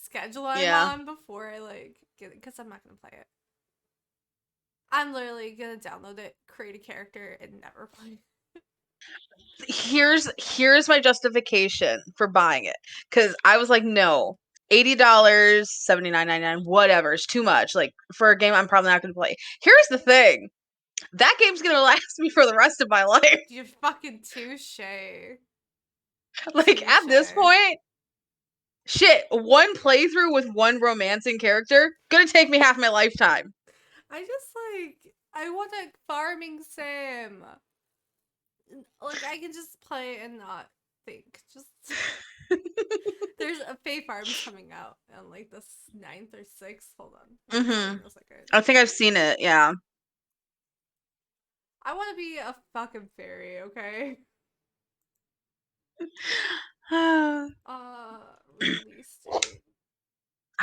schedule I'm Yeah. on before I like get it, because I'm not gonna play it. I'm literally gonna download it, create a character, and never play. Here's my justification for buying it. Cause I was like, no. $80, $79.99, whatever. It's too much. Like for a game I'm probably not gonna play. Here's the thing. That game's gonna last me for the rest of my life. You fucking touche. Like at this Touche. point, shit, one playthrough with one romancing character gonna take me half my lifetime. I just like I want a farming sim. Like I can just play and not think. Just there's a Fae Farms coming out on like the 9th or 6th. Hold on. I'll tell you Mm-hmm. in a second. I think I've seen it, yeah. I want to be a fucking fairy, okay? I Release date.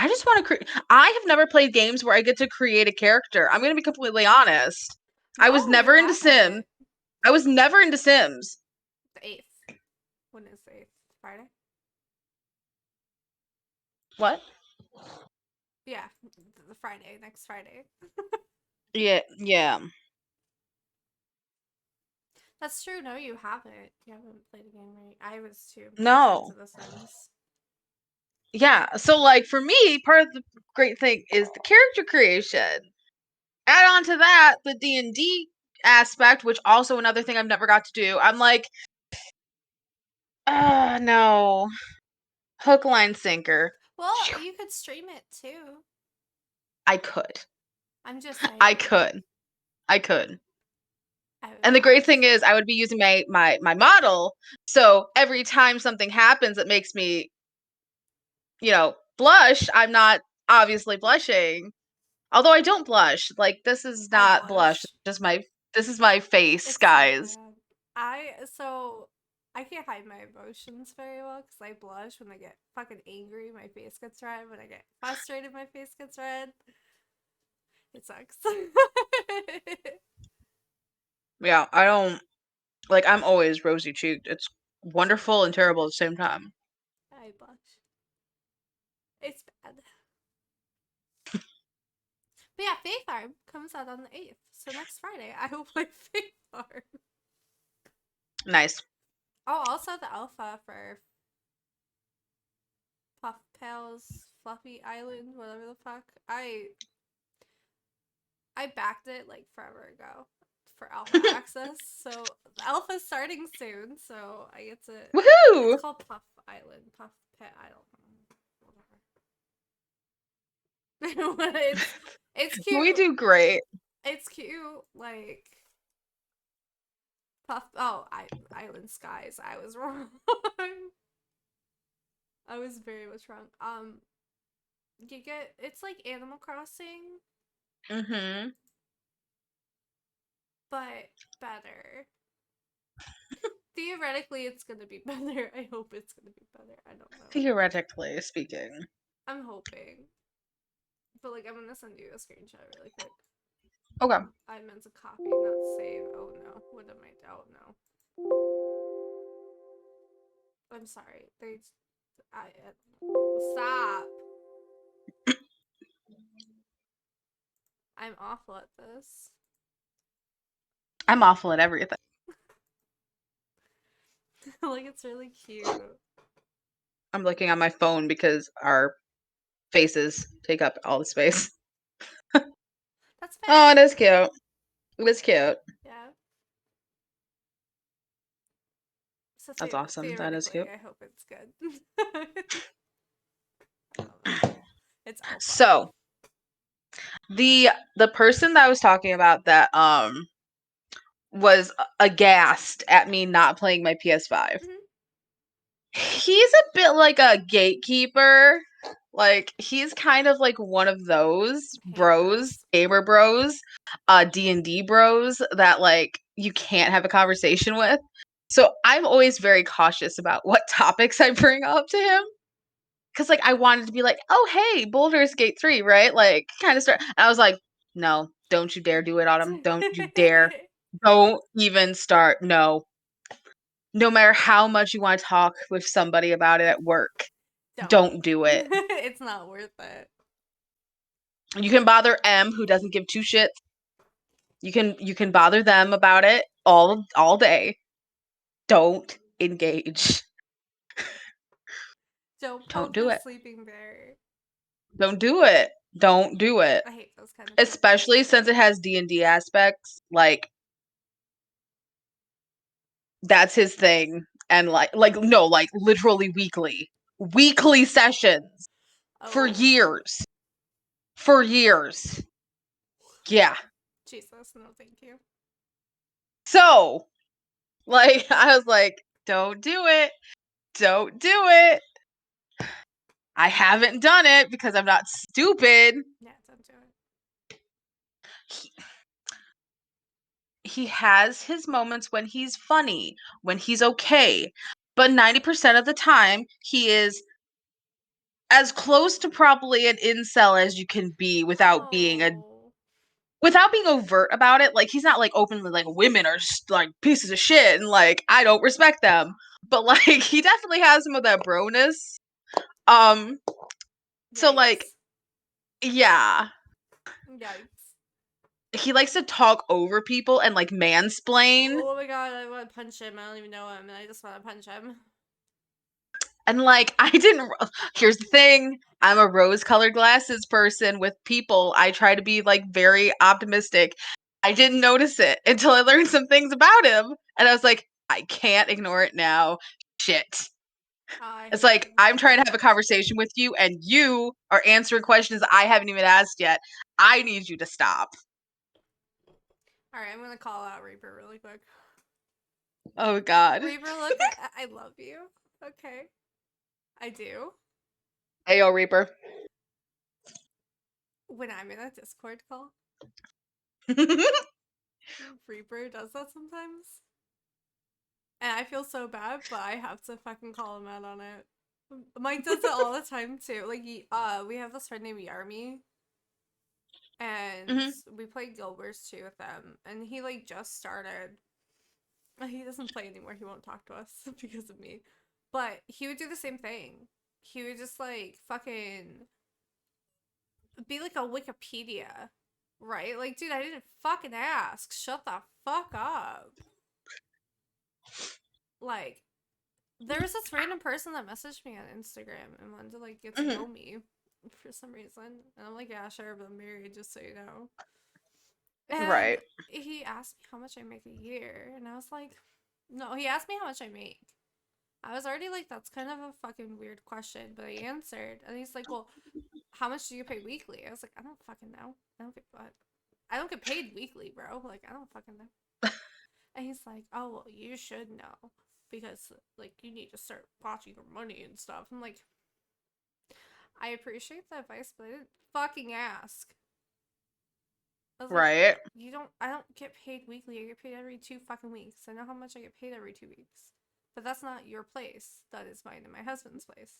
just want to create. I have never played games where I get to create a character. I'm gonna be completely honest. I was No, you never into Sim. haven't. I was never into Sims. The 8th. When is the 8th? Friday? What? Yeah, the Friday, next Friday. Yeah, yeah. That's true. No, you haven't. You haven't played a game right. I was too. I was No. into The Sims. Yeah. So like for me, part of the great thing is the character creation. Add on to that the D&D aspect, which also another thing I've never got to do. I'm like, no. Hook, line, sinker. Well, you could stream it too. I could. I'm just I saying. could. I could. I would And the great thing watch. is I would be using my model. So every time something happens that makes me, blush, I'm not obviously blushing. Although I don't blush. Like this is I not blush. blush. This is my face, It's so guys. bad. I can't hide my emotions very well because I blush when I get fucking angry. My face gets red. When I get frustrated, my face gets red. It sucks. Yeah, I don't like I'm always rosy cheeked. It's wonderful and terrible at the same time. I blush. It's bad. But yeah, Fae Farm comes out on the 8th. So next Friday, I will play Fae Farm. Nice. Oh, also the alpha for Puff Pals Fluffy Island, whatever the fuck. I backed it like forever ago for alpha access. So the alpha's starting soon, so I get to it's Woohoo! called Puff Island. Puff Pet I don't know. Whatever. It's We cute. do great. It's cute. Like Puff. Oh, Island Skies. I was wrong. I was very much wrong. You get it's like Animal Crossing, Mm-hmm. but better. Theoretically, it's gonna be better. I hope it's gonna be better. I don't know. Theoretically speaking. I'm hoping. But like, I'm gonna send you a screenshot really quick. Okay. I meant to copy, not save. Oh no. What am I? Oh no. I'm sorry. Stop. I'm awful at this. I'm awful at everything. Like, it's really cute. I'm looking on my phone because our faces take up all the space. That's Oh, it fair. is cute. It was cute. Yeah. So That's awesome. That is theoretically, cute. I hope it's good. I don't know. It's alpha. So the person that I was talking about that was aghast at me not playing my PS5. Mm-hmm. He's a bit like a gatekeeper. Like he's kind of like one of those Hate bros, those. gamer bros, D&D bros that like you can't have a conversation with. So I'm always very cautious about what topics I bring up to him. Cause like I wanted to be like, oh hey, Baldur's Gate 3, right? Like kind of start. And I was like, no, don't you dare do it, Autumn. Don't you dare. Don't even start. No. No matter how much you want to talk with somebody about it at work, Don't. don't do it. It's not worth it. You can bother M, who doesn't give two shits. You can bother them about it all day. Don't engage. Don't Don't poke do the it. sleeping bear. Don't do it. Don't do it. I hate those kind of people. Especially since it has D&D aspects. Like that's his thing. And like no, like literally weekly. Weekly sessions for Oh, years. For years. Yeah. Jesus, no, thank you. So, like I was like, don't do it. Don't do it. I haven't done it because I'm not stupid. Yeah, don't do it. He, he has his moments when he's funny, when he's okay. But 90% of the time, he is as close to probably an incel as you can be Oh, without being overt about it. Like he's not like openly like women are like pieces of shit and like I don't respect them. But like he definitely has some of that broness. Um so like yikes. yeah, Yikes. he likes to talk over people and like mansplain. Oh my god, I want to punch him. I don't even know him, and I just want to punch him. And like I didn't here's the thing, I'm a rose colored glasses person with people. I try to be like very optimistic. I didn't notice it until I learned some things about him and I was like, I can't ignore it now. Shit. I It's hate like him. I'm trying to have a conversation with you and you are answering questions I haven't even asked yet. I need you to stop. Alright, I'm gonna call out Reaper really quick. Oh god. Reaper, look, I love you. Okay. I do. Ayo Reaper. When I'm in a Discord call, Reaper does that sometimes. And I feel so bad, but I have to fucking call him out on it. Mike does it all the time too. Like, we have this friend named Yarmy, and Mhm. we play Guild Wars 2 with them, and he like just started. He doesn't play anymore. He won't talk to us because of me. But he would do the same thing. He would just like fucking be like a Wikipedia, right? Like, dude, I didn't fucking ask. Shut the fuck up. Like, there was this random person that messaged me on Instagram and wanted to like get to Mhm. know me for some reason. And I'm like, yeah, sure, but I'm married, just so you know. And Right. he asked me how much I make a year, and I was like, no, he asked me how much I make. I was already like, that's kind of a fucking weird question, but I answered. And he's like, well, how much do you pay weekly? I was like, I don't fucking know. I don't get paid weekly, bro. Like, I don't fucking know. And he's like, oh, well, you should know because, like, you need to start watching your money and stuff. I'm like, I appreciate the advice, but I didn't fucking ask. I was like, Right. I don't get paid weekly. I get paid every 2 fucking weeks. I know how much I get paid every 2 weeks. But that's not your place. That is mine and my husband's place.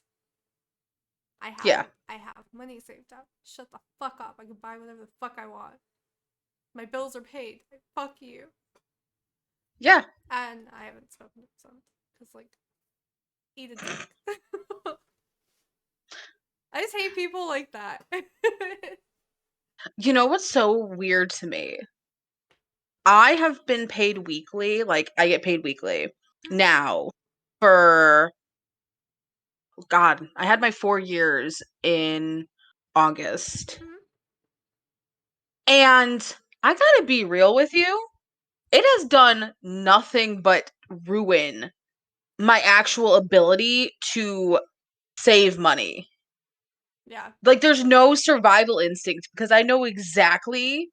Yeah. I have money saved up. Shut the fuck up. I can buy whatever the fuck I want. My bills are paid. Fuck you. Yeah. And I haven't spoken to him since. Because, like, eat a dick. I just hate people like that. You know what's so weird to me? I have been paid weekly, like I get paid weekly now for God, I had my 4 years in August. And I gotta be real with you, it has done nothing but ruin my actual ability to save money. Yeah. Like, there's no survival instinct because I know exactly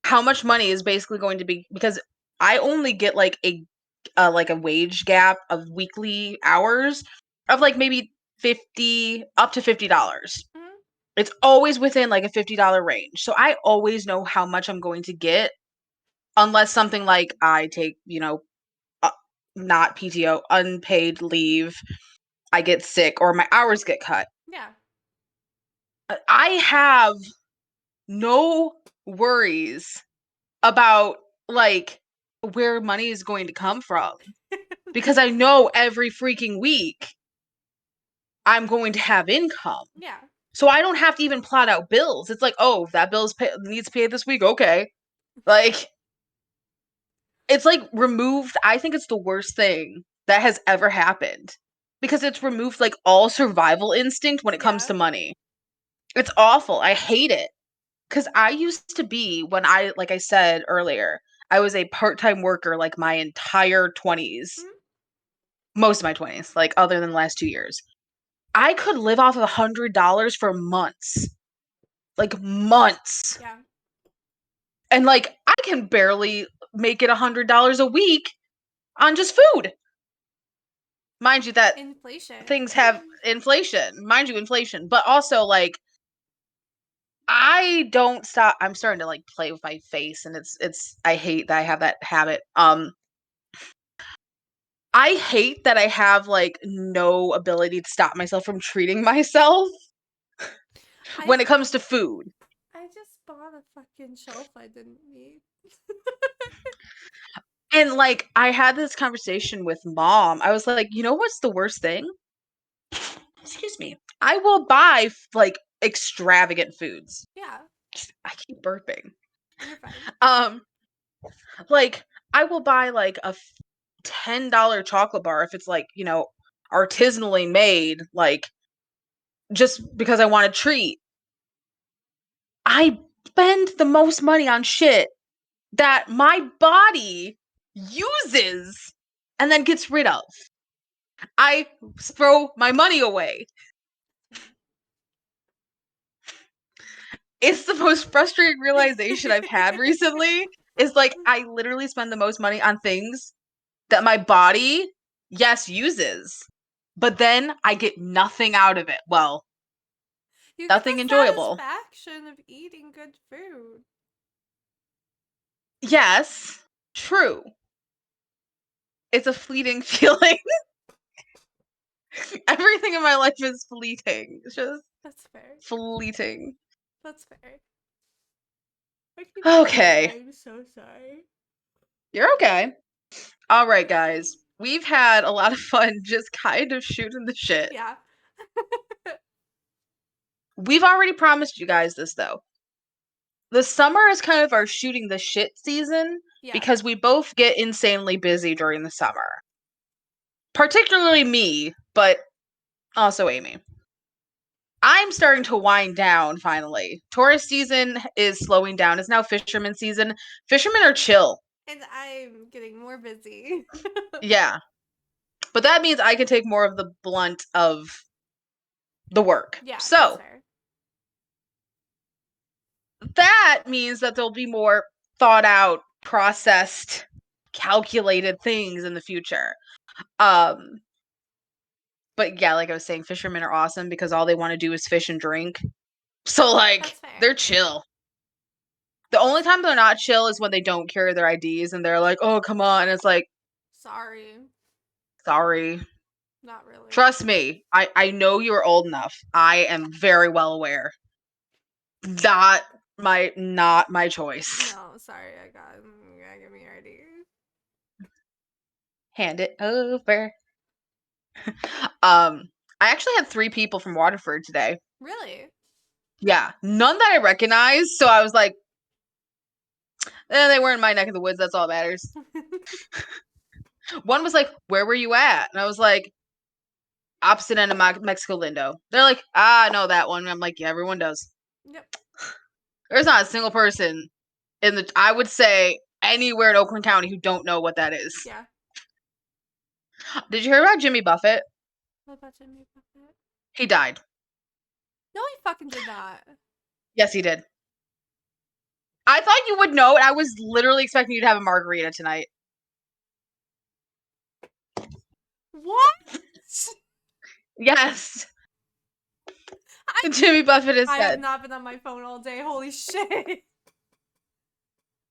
how much money is basically going to be because I only get like a wage gap of weekly hours of like maybe 50 up to $50. Mm-hmm. It's always within like a $50 range. So I always know how much I'm going to get unless something like I take, uh, not PTO, unpaid leave, I get sick or my hours get cut. Yeah. I have no worries about like where money is going to come from because I know every freaking week I'm going to have income. Yeah. So I don't have to even plot out bills. It's like, oh, that needs paid this week. Okay. Like, it's like removed. I think it's the worst thing that has ever happened because it's removed like all survival instinct when it comes Yeah. to money. It's awful. I hate it. Because I used to be, like I said earlier, I was a part time worker like my entire 20s, Mm-hmm. most of my 20s, like other than the last 2 years. I could live off of $100 for months, like months. Yeah. And like, I can barely make it $100 a week on just food. Mind you, that Inflation. things have inflation, mind you, inflation, but also like, I don't stop. I'm starting to like play with my face, and I hate that I have that habit. I hate that I have like no ability to stop myself from treating myself I when it comes to food. I just bought a fucking shelf I didn't need. And like I had this conversation with mom. I was like, you know what's the worst thing? Excuse me. I will buy like extravagant foods. Yeah. I keep burping. You're fine. Um, like I will buy like a $10 chocolate bar if it's like, artisanally made, like just because I want a treat. I spend the most money on shit that my body uses and then gets rid of. I throw my money away. It's the most frustrating realization I've had recently is like I literally spend the most money on things that my body, yes, uses. But then I get nothing out of it. Well, You get the nothing enjoyable. satisfaction of eating good food. Yes, true. It's a fleeting feeling. Everything in my life is fleeting. It's just That's fair. fleeting. That's fair. I keep burping. Okay. I'm so sorry. You're okay. All right, guys. We've had a lot of fun just kind of shooting the shit. Yeah. We've already promised you guys this, though. The summer is kind of our shooting the shit season Yeah. because we both get insanely busy during the summer. Particularly me, but also Amy. I'm starting to wind down finally. Tourist season is slowing down. It's now fisherman season. Fishermen are chill. And I'm getting more busy. Yeah. But that means I can take more of the blunt of the work. Yeah, that's So, fair. that means that there'll be more thought out, processed, calculated things in the future. But yeah, like I was saying, fishermen are awesome because all they want to do is fish and drink. So like That's fair. they're chill. The only time they're not chill is when they don't carry their IDs and they're like, "Oh, come on." And it's like, Sorry. "Sorry. Not really. Trust me. I know you're old enough. I am very well aware. That not my choice." No, sorry, I got you gotta give me your ID. Hand it over. I actually had 3 people from Waterford today. Really? Yeah, none that I recognized, so I was like, they were in my neck of the woods, that's all that matters. One was like, "Where were you at?" And I was like, "Opposite end of Mexico Lindo." They're like, "Ah, I know that one." And I'm like, "Yeah, everyone does." Yep. There's not a single person I would say, anywhere in Oakland County who don't know what that is. Yeah. Did you hear about Jimmy Buffett? What about Jimmy Buffett? He died. No, he fucking did not. Yes, he did. I thought you would know, and I was literally expecting you to have a margarita tonight. What? Yes. I Jimmy Buffett is I have dead. not been on my phone all day. Holy shit.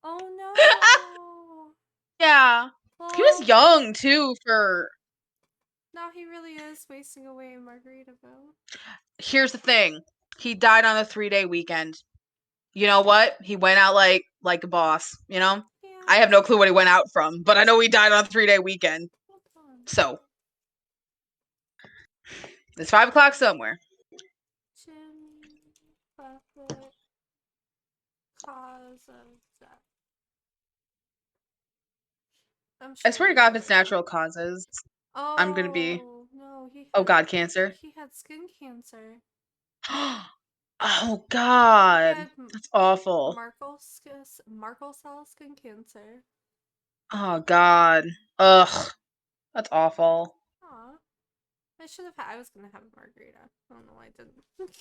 Oh no. Yeah. He was Well, young, too, for... now he really is wasting away in Margaritaville. Here's the thing. He died on a 3-day weekend. You know what? He went out like a boss, you know? I Yeah. have no clue what he went out from, but I know he died on a 3-day weekend. Hold on. So, it's 5 o'clock somewhere. Jimmy Buffett cause of death. I'm I sure swear to you God, know if it's right now. natural causes, I'm gonna be, Oh no, oh God, cancer. he had skin cancer. Oh He God, had that's awful. Markle cell skin cancer. Oh God, ugh, that's awful. Aw. I should have I was gonna have a margarita. I don't know why I didn't.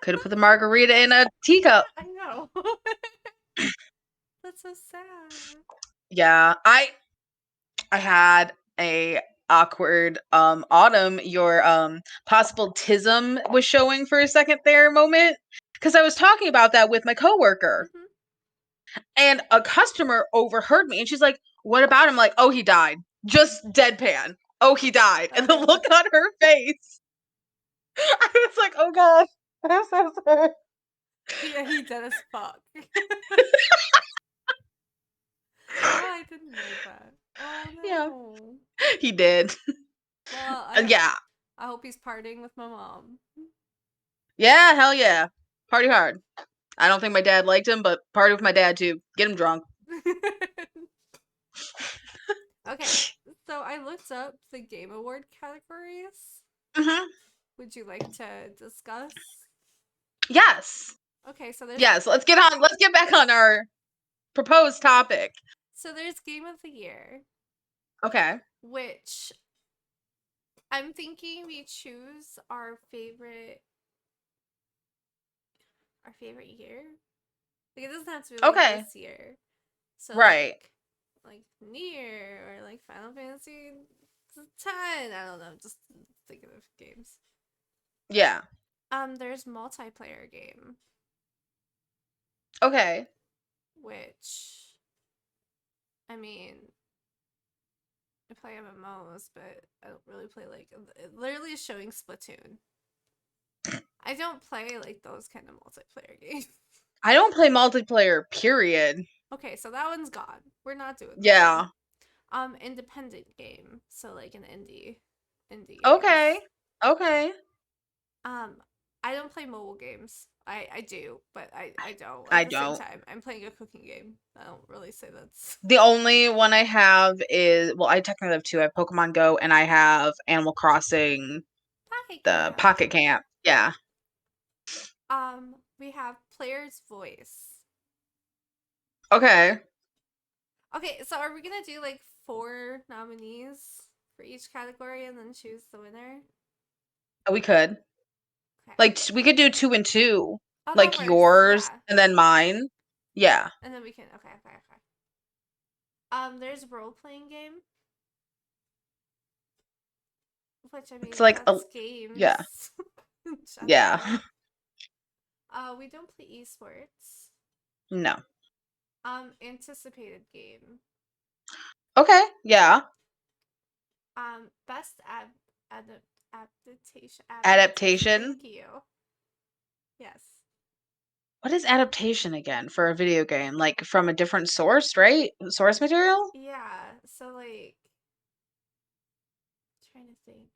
Could have put the margarita in a teacup. I know. That's so sad. Yeah, I had a awkward Autumn, your possible tism was showing for a second there moment, because I was talking about that with my coworker, Mm-hmm. and a customer overheard me and she's like, "What about him?" Like, "Oh, he died." Just deadpan. "Oh, he died." And the look on her face, I was like, "Oh God, I'm so sorry." Yeah, he dead as fuck. Oh, I didn't know that. Oh Yeah, no. he did. Well, Yeah. I hope he's partying with my mom. Yeah, hell yeah. Party hard. I don't think my dad liked him, but party with my dad too. Get him drunk. Okay, so I looked up the Game Award categories. Hmm. Would you like to discuss? Yes. Okay, so there's Yes. Let's get back on our proposed topic. Game of the Year, Okay. which I'm thinking we choose our favorite year. Like it doesn't have to be like Okay. this year. So Right. like Nier or like Final Fantasy 10. I don't know, just thinking of games. Yeah. There's multiplayer game, Okay. which I mean I play MMOs, but I don't really play like it literally is showing Splatoon. I don't play like those kind of multiplayer games. I don't play multiplayer, period. Okay, so that one's gone. We're not doing that Yeah. one. Independent game, so like an indie games. Okay. Okay. Um, I don't play mobile games. I do, but I don't I at the same don't. time. I'm playing a cooking game. I don't really say that's The only one I have is, well, I technically have two. I have Pokemon Go and I have Animal Crossing, Pocket the Camp. Pocket Camp. Yeah. We have Player's Voice. Okay. Okay, so are we gonna do like 4 nominees for each category and then choose the winner? We could. Okay. Like, we could do 2 and 2. I'll go Like first. yours Yeah. and then mine. Yeah. And then we can. Okay, okay, okay. There's role playing game, which I It's mean like a that's yeah. games in Yeah. general. We don't play esports. No. Anticipated game. Okay. Yeah. Best ad adaptation. Adaptation. Adaptation. Thank you. Yes. What is adaptation again for a video game? Like from a different source, right? Source material? Yeah. So like, trying to think.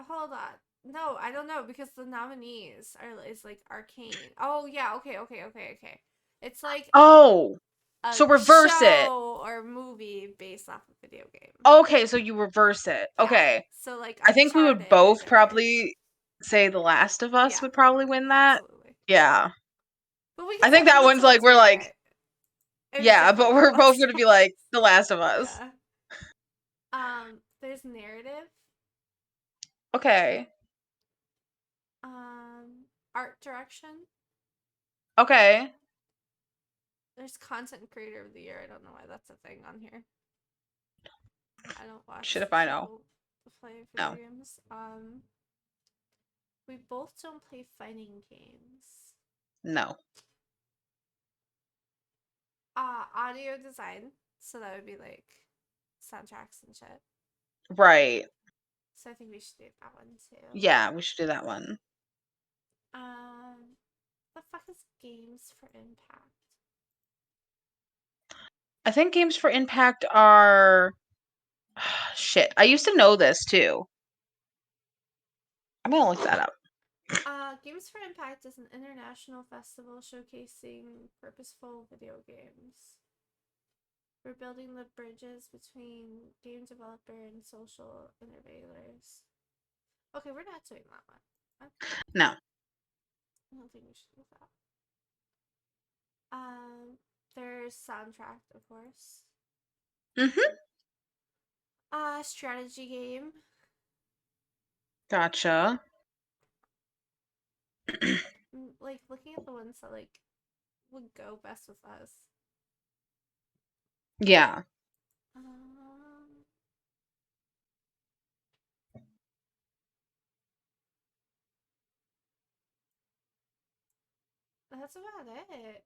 Hold on. No, I don't know because the nominees are is like Arcane. Oh yeah. Okay. Okay. Okay. Okay. It's like Oh. a So reverse it. show or movie based off a video game. Okay, so you reverse it. Yeah. Okay. So like I think we would Uncharted both or probably say The Last of Us yeah, would probably win that. absolutely. Yeah. But I think we that can one's still like we're do like, it. It was yeah, definitely but The we're both Last gonna of be like Us. The Last of Us. Yeah. There's narrative. Okay. Art direction. Okay. There's content creator of the year. I don't know why that's a thing on here. I don't Shit watch if I know. people play video No. games. We both don't play fighting games. No. Audio design. So that would be like soundtracks and shit. Right. So I think we should do that one too. Yeah, we should do that one. The fuck is games for impact? I think games for impact are shit. I used to know this too. I'm gonna look that up. Games for Impact is an international festival showcasing purposeful video games. We're building the bridges between game developer and social innovators. Okay, we're not doing that one. No. I don't think we should do that. There's soundtrack, of course. Mm-hmm. Strategy game. Gotcha. Like looking at the ones that like would go best with us. Yeah. Um, that's about it.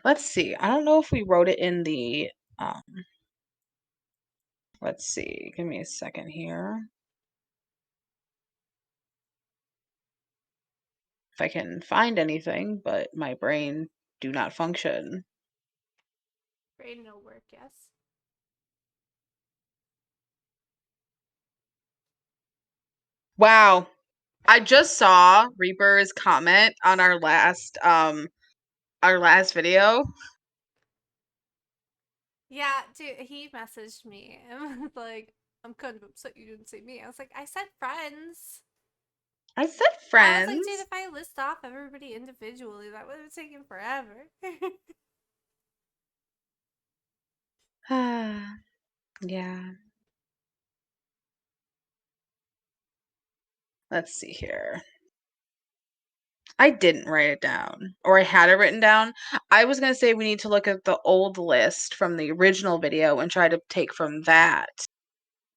Let's see. I don't know if we wrote it in the um let's see. Give me a second here. If I can find anything, but my brain do not function. Brain no work, yes. Wow. I just saw Reaper's comment on our last video. Yeah, dude, he messaged me and was like, I'm kind of upset you didn't say me. I was like, I said friends. I said I was like, dude, friends. if I list off everybody individually, that would have taken forever. Yeah. Let's see here. I didn't write it down, or I had it written down. I was going to say we need to look at the old list from the original video and try to take from that.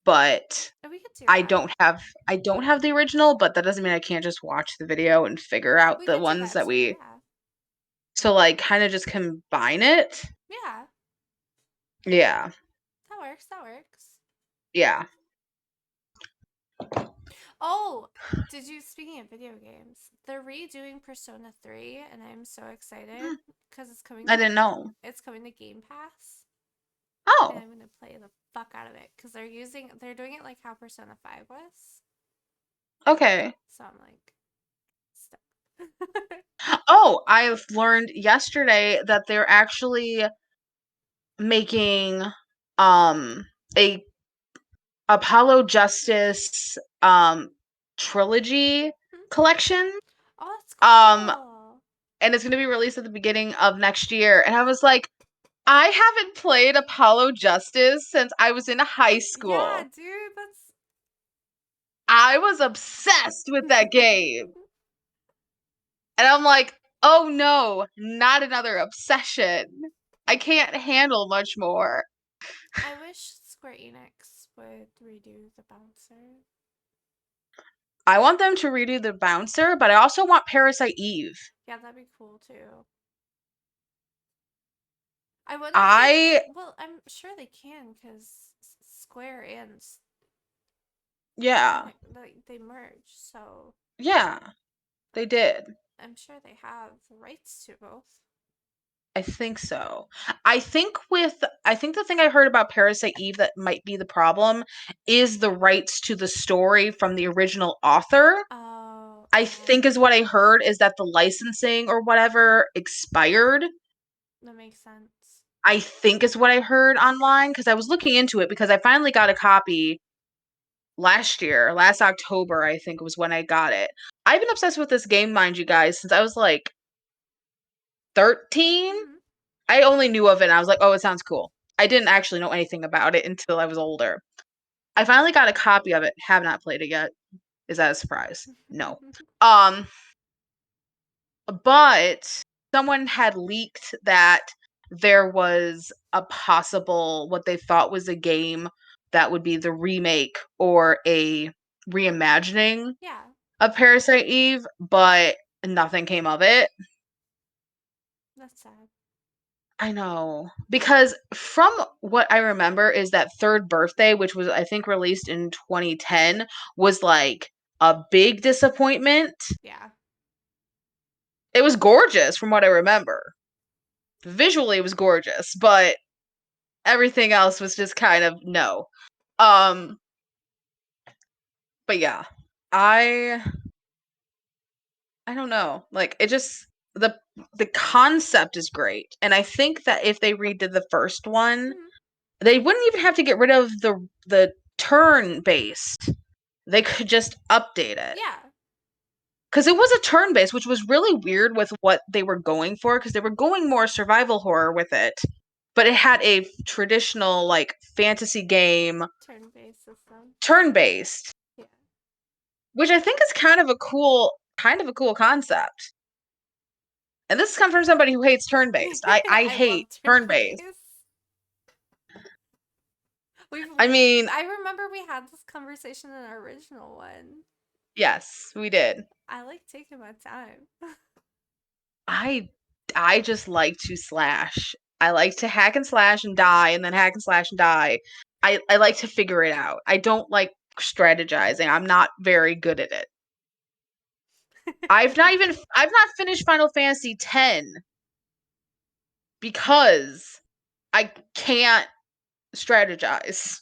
But We could do I that. don't have the original, but that doesn't mean I can't just watch the video and figure out We the could do ones that that too, we yeah. so like kind of just combine it. Yeah, Yeah. that works, that works. Yeah. Oh, did you, speaking of video games, they're redoing Persona 3, and I'm so excited Hmm, because I didn't know. it's coming to Game Pass. And Oh, I'm gonna play the fuck out of it because they're doing it like how Persona 5 was. okay. So I'm like stuck. Oh, I've learned yesterday that they're actually making a Apollo Justice trilogy collection. Oh, that's Um cool. and it's going to be released at the beginning of next year. And I was like, I haven't played Apollo Justice since I was in high Yeah, school. dude, that's I was obsessed with that game. And I'm like, oh no, not another obsession. I can't handle much more. I wish Square Enix would redo the bouncer. I want them to redo the bouncer, but I also want Parasite Eve. Yeah, that'd be cool too. I wonder if they. I, Well, I'm sure they can because Square and yeah, Enix they merged, so yeah, they did. I'm sure they have rights to both. I think so. I think the thing I heard about Parasite Eve that might be the problem is the rights to the story from the original author. Oh, I think oh, is what I heard is that the licensing or whatever expired. that makes sense. I think is what I heard online because I was looking into it because I finally got a copy last year, last October, I think was when I got it. I've been obsessed with this game, mind you guys, since I was like 13. Hmm. I only knew of it and I was like, oh, it sounds cool. I didn't actually know anything about it until I was older. I finally got a copy of it, have not played it yet. Is that a surprise? No. Um, but someone had leaked that there was a possible what they thought was a game that would be the remake or a reimagining Yeah, of Parasite Eve, but nothing came of it. that's sad. I know. Because from what I remember is that Third Birthday, which was I think released in 2010, was like a big disappointment. Yeah. It was gorgeous from what I remember. Visually it was gorgeous, but everything else was just kind of no. Um but yeah. I I don't know. Like it just the concept is great. And I think that if they redid the first one, Hmm. they wouldn't even have to get rid of the turn based. They could just update it. Yeah. Cuz it was a turn based, which was really weird with what they were going for cuz they were going more survival horror with it. But it had a traditional like fantasy game Turn-based system. turn based, Yeah. which I think is kind of a cool concept. And this comes from somebody who hates turn based. I I love hate turn based. turn-based. We've. I mean, I remember we had this conversation in our original one. yes, we did. I like taking my time. I I just like to slash. I like to hack and slash and die and then hack and slash and die. I like to figure it out. I don't like strategizing. I'm not very good at it. I've not finished Final Fantasy X because I can't strategize.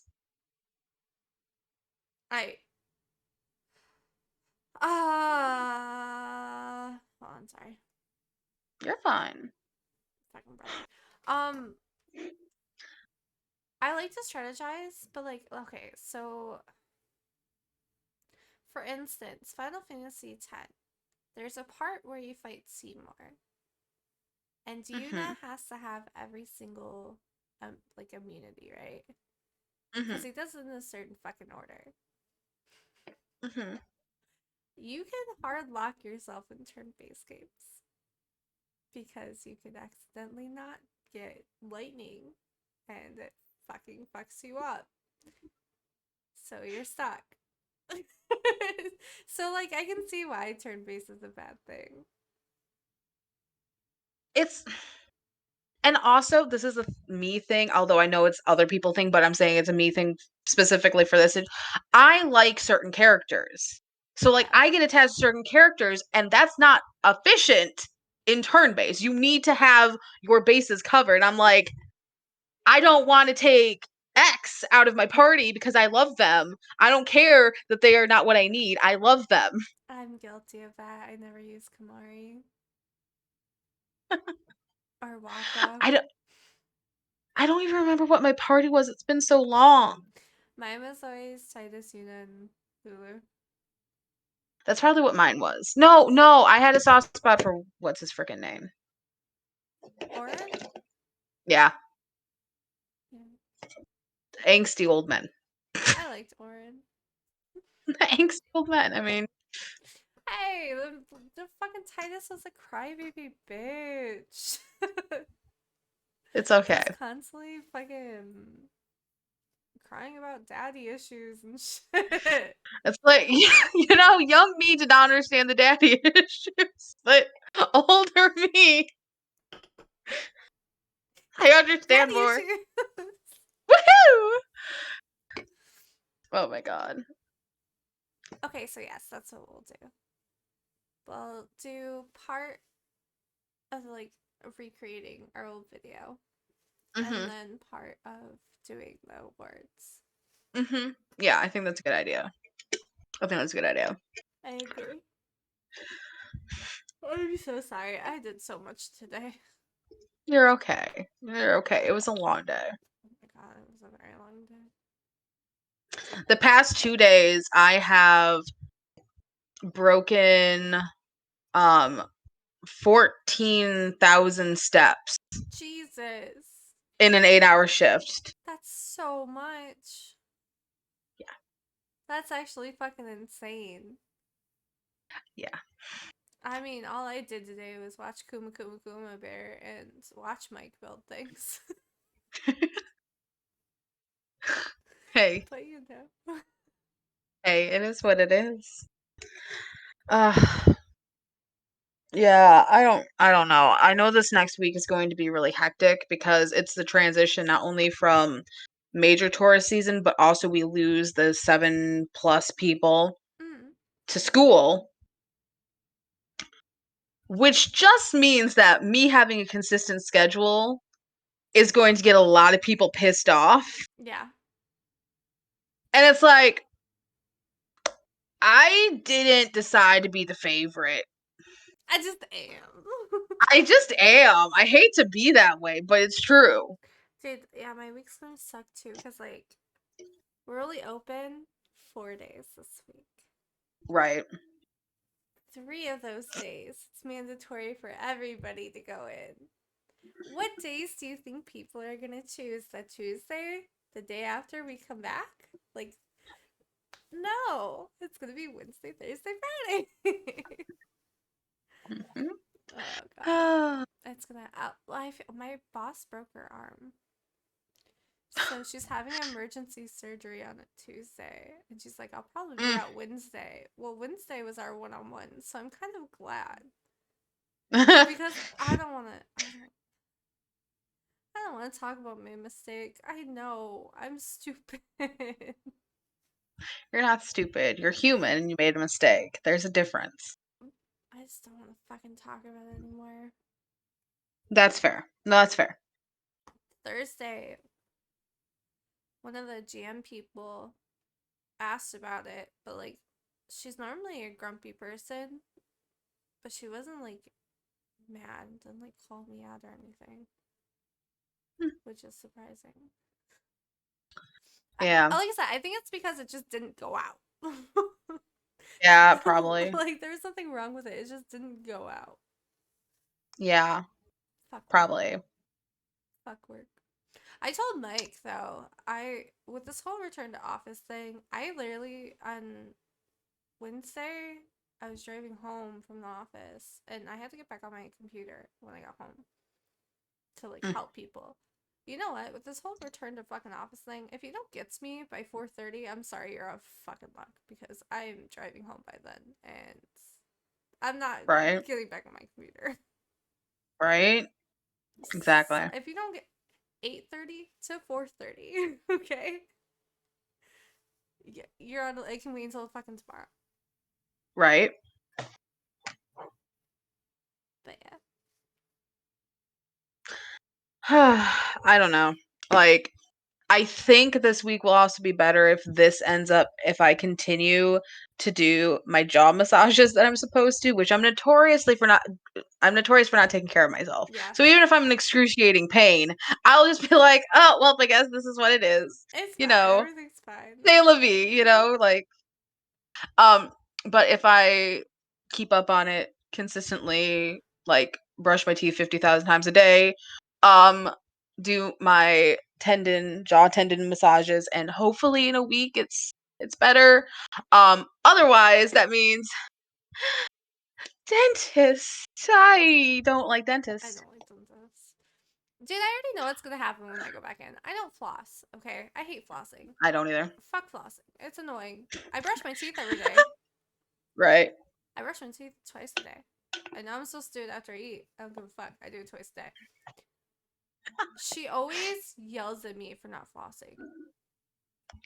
I. Oh, I'm sorry. You're fine. Fucking brother. Um, I like to strategize, but like, okay, so for instance, Final Fantasy X, there's a part where you fight Seymour, and Mhm. Yuna has to have every single like immunity, right? Because Mhm. he does it in a certain fucking order. Mhm. You can hard lock yourself in turn-based games because you could accidentally not get lightning, and it fucking fucks you up. So you're stuck. So like I can see why turn based is a bad thing. It's and also this is a me thing, although I know it's other people thing, but I'm saying it's a me thing specifically for this. I like certain characters. So like Yeah. I get attached to certain characters and that's not efficient in turn base. You need to have your bases covered. I'm like, I don't want to take X out of my party because I love them. I don't care that they are not what I need. I love them. I'm guilty of that. I never use Kamari or Waka. I don't I don't even remember what my party was. It's been so long. Mine was always Titus, Yuna, and Hulu. That's probably what mine was. No, no, I had a soft spot for what's his freaking name. Oren? Yeah, Yeah. angsty old men. I liked Oren. Angsty old men. I mean, Hey, the fucking Titus was a crybaby bitch. it's okay. Just constantly fucking crying about daddy issues and shit. It's like young me did not understand the daddy issues, but older me, I understand Daddy more. issues. Woohoo! Oh my god. Okay, so yes, that's what we'll do. We'll do part of like recreating our old video, and Mhm. then part of doing the awards. Mhm. Yeah, I think that's a good idea. I think that's a good idea. I agree. I'm so sorry. I did so much today. You're okay. You're okay. It was a long day. Oh my god, it was a very long day. The past 2 days I have broken 14,000 steps Jesus. in an 8-hour shift. That's so much. Yeah. That's actually fucking insane. Yeah. I mean, all I did today was watch Kuma Kuma Kuma Bear and watch Mike build things. Hey, But you know. hey, it is what it is. Uh yeah, I don't know. I know this next week is going to be really hectic because it's the transition not only from major tourist season, but also we lose the 7 plus people Mm, to school, which just means that me having a consistent schedule is going to get a lot of people pissed off. yeah. And it's like, I didn't decide to be the favorite. I just am. I just am. I hate to be that way, but it's true. Dude, yeah, my week's gonna suck too, because, like, we're only open 4 days this week. Right. 3 of those days, it's mandatory for everybody to go in. What days do you think people are gonna choose? That Tuesday? The day after we come back? Like, no. It's gonna be Wednesday, Thursday, Friday. Oh god. Mhm. It's gonna out life. My boss broke her arm. So she's having emergency surgery on a Tuesday. And she's like, I'll probably be out Wednesday. Well, Wednesday was our one-on-one, so I'm kind of glad. Because I don't want to talk about my mistake. I know. I'm stupid. You're not stupid. You're human and you made a mistake. There's a difference. I just don't want to fucking talk about it anymore. That's fair. No, that's fair. Thursday, one of the GM people asked about it, but like she's normally a grumpy person, but she wasn't like mad and didn't like call me out or anything, which is surprising. Yeah. Like I said, I think it's because it just didn't go out. Yeah, probably. Like there was something wrong with it. It just didn't go out. Yeah, Fuck work. probably. Fuck work. I told Mike though, I with this whole return to office thing, I literally on Wednesday I was driving home from the office and I had to get back on my computer when I got home to like Mm. help people. You know what? With this whole return to fucking office thing, if you don't get to me by 4:30, I'm sorry, you're out of fucking luck because I'm driving home by then and I'm not Right. getting back on my computer. Right. So Exactly. if you don't get 8:30 to 4:30, okay? Yeah, you're on. It can wait until fucking tomorrow. Right. But yeah, I don't know. Like, I think this week will also be better if I continue to do my jaw massages that I'm supposed to, which I'm notorious for not taking care of myself. yeah, So even if I'm in excruciating pain, I'll just be like, oh well, I guess this is what it is. it's You fine. know, Everything's fine. c'est la vie, like um but if I keep up on it consistently, like brush my teeth 50,000 times a day, um do my jaw tendon massages, and hopefully in a week It's better. Otherwise, that means dentist. I don't like I dentists. don't like dentists. Dude, I already know what's gonna happen when I go back in. I don't floss, okay? I hate flossing. I don't either. Fuck flossing. It's annoying. I brush my teeth every day. Right. I brush my teeth twice a day. I know I'm supposed to do it after I eat. I don't give a fuck. I do it twice a day. She always yells at me for not flossing.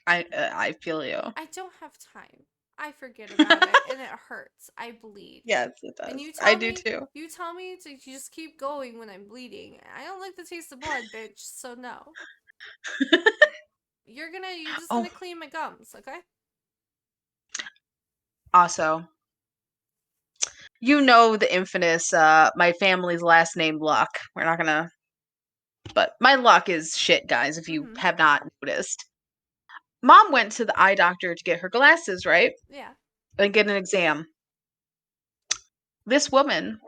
I feel you. I don't have time. I forget about it and it hurts. I bleed. Yes, it And does. I do too. you tell me to just keep going when I'm bleeding. I don't like the taste of blood, bitch. So no. You're just Oh, gonna clean my gums, okay? also, you know the infamous my family's last name Luck. We're not gonna, but my luck is shit, guys, if you Mm-hmm. have not noticed. Mom went to the eye doctor to get her glasses, right? Yeah. And get an exam. This woman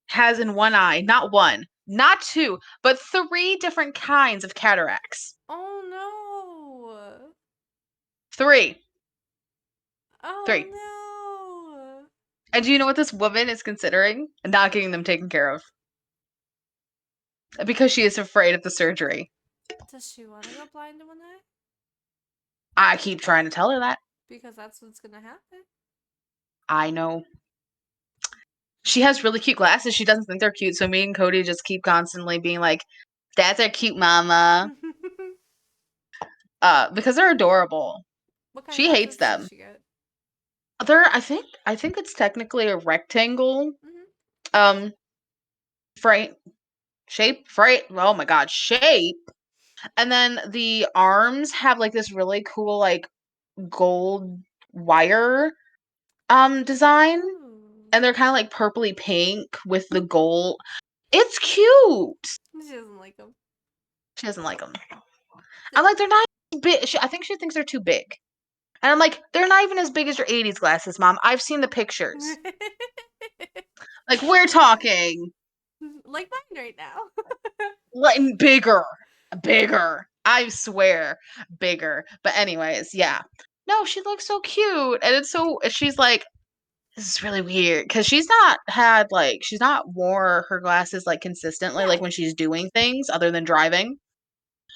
has in one eye, not one, not two, but three different kinds of cataracts. Oh no. Three. Oh Three. no. And do you know what this woman is considering? Not getting them taken care of. Because she is afraid of the surgery. Does she want to go blind in one eye? I keep trying to tell her that. Because that's what's gonna happen. I know. She has really cute glasses. She doesn't think they're cute. So me and Cody just keep constantly being like, that's our cute mama. Because they're adorable. What kind of She hates glasses did them. she get? I think it's technically a rectangle. Mm-hmm. Um frame shape. Frame. Oh my god, shape. And then the arms have like this really cool like gold wire design. Ooh. And they're kind of like purpley pink with the gold. It's cute. She doesn't like them. She doesn't like them. I'm like, they're not big. I think she thinks they're too big. And I'm like, they're not even as big as your 80s glasses, Mom. I've seen the pictures. Like, we're talking Like mine right now. like bigger. Bigger. I swear. Bigger. But, anyways, yeah. No, she looks so cute. And it's so, she's like, this is really weird. Because she's not wore her glasses like consistently, like Yeah. when she's doing things other than driving.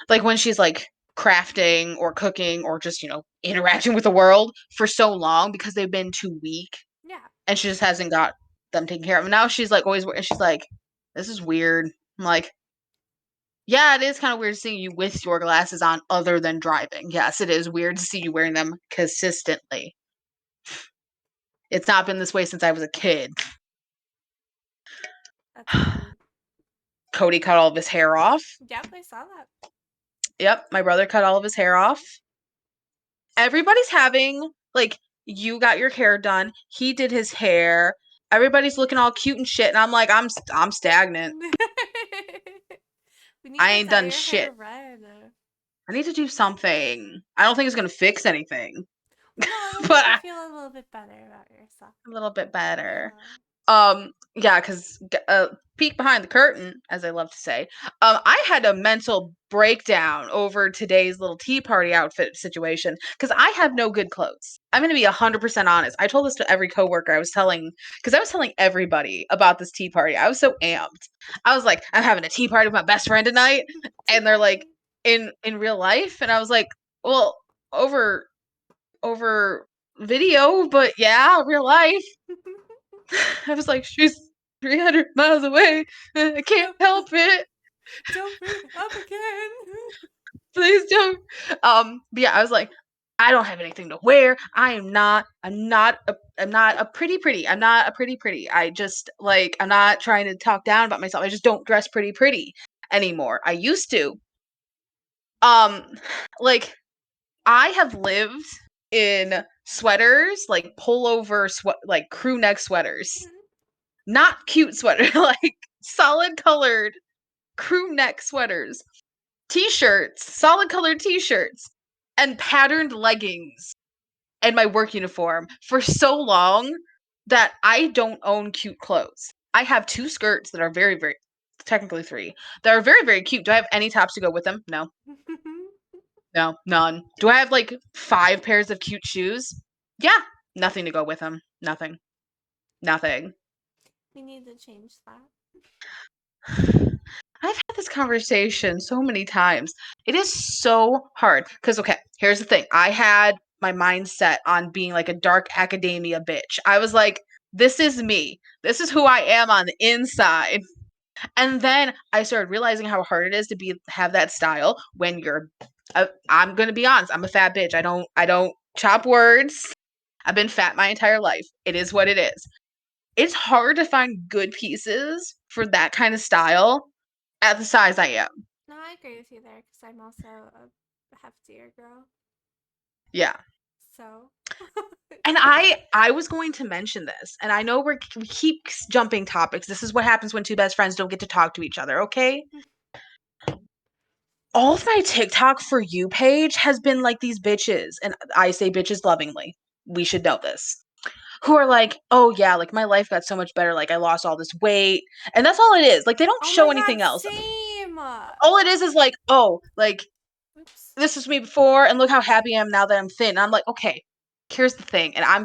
Like when she's like crafting or cooking or just, interacting with the world for so long because they've been too weak Yeah. and she just hasn't got them taken care of. And now she's like always, and she's like, this is weird. I'm like, yeah, it is kind of weird seeing you with your glasses on other than driving. Yes, it is weird to see you wearing them consistently. It's not been this way since I was a kid. That's funny. Cody cut all of his hair off. Yep, I saw that. Yep, my brother cut all of his hair off. Everybody's having like you got your hair done. He did his hair. Everybody's looking all cute and shit, and I'm like, I'm stagnant. We need I to ain't dye done your hair shit. red. I need to do something. I don't think it's gonna fix anything, Well, no, it'll but make you feel a little bit better about yourself. a little bit better. Yeah. Yeah, because peek behind the curtain, as I love to say. I had a mental breakdown over today's little tea party outfit situation because I have no good clothes. I'm gonna be 100% honest. I told this to every coworker. Because I was telling everybody about this tea party. I was so amped. I was like, I'm having a tea party with my best friend tonight, Tea and they're like, party. in real life, and I was like, well, over video, but yeah, real life. I was like, she's 300 miles away. I can't No, help it. don't bring it up again. Please don't. But yeah, I was like, I don't have anything to wear. I'm not a pretty. I'm not a pretty. I just like, I'm not trying to talk down about myself. I just don't dress pretty anymore. I used to. Um, like, I have lived in sweaters, like pullover like crew neck sweaters. Not cute sweater, like solid colored crew neck sweaters, t-shirts, solid colored t-shirts, and patterned leggings and my work uniform for so long that I don't own cute clothes. I have two skirts that are very, very technically three that are very, very cute. Do I have any tops to go with them? No. No, none. Do I have like 5 pairs of cute shoes? Yeah, nothing to go with them. Nothing. Nothing. We need to change that. I've had this conversation so many times. It is so hard because, okay, here's the thing. I had my mindset on being like a dark academia bitch. I was like, this is me. This is who I am on the inside. And then I started realizing how hard it is to have that style when you're I'm going to be honest, I'm a fat bitch. I don't chop words. I've been fat my entire life. It is what it is. It's hard to find good pieces for that kind of style at the size I am. No, I agree with you there because I'm also a heftier girl. Yeah. So, And I was going to mention this, and I know we keep jumping topics. This is what happens when two best friends don't get to talk to each other, okay? All of my TikTok for you page has been like these bitches, and I say bitches lovingly. We should know this. Who are like, "Oh yeah, like my life got so much better, like I lost all this weight." And that's all it is. Like they don't oh show my god, anything else. same. All it is like, "Oh, like Oops. this was me before and look how happy I am now that I'm thin." And I'm like, okay, here's the thing. And I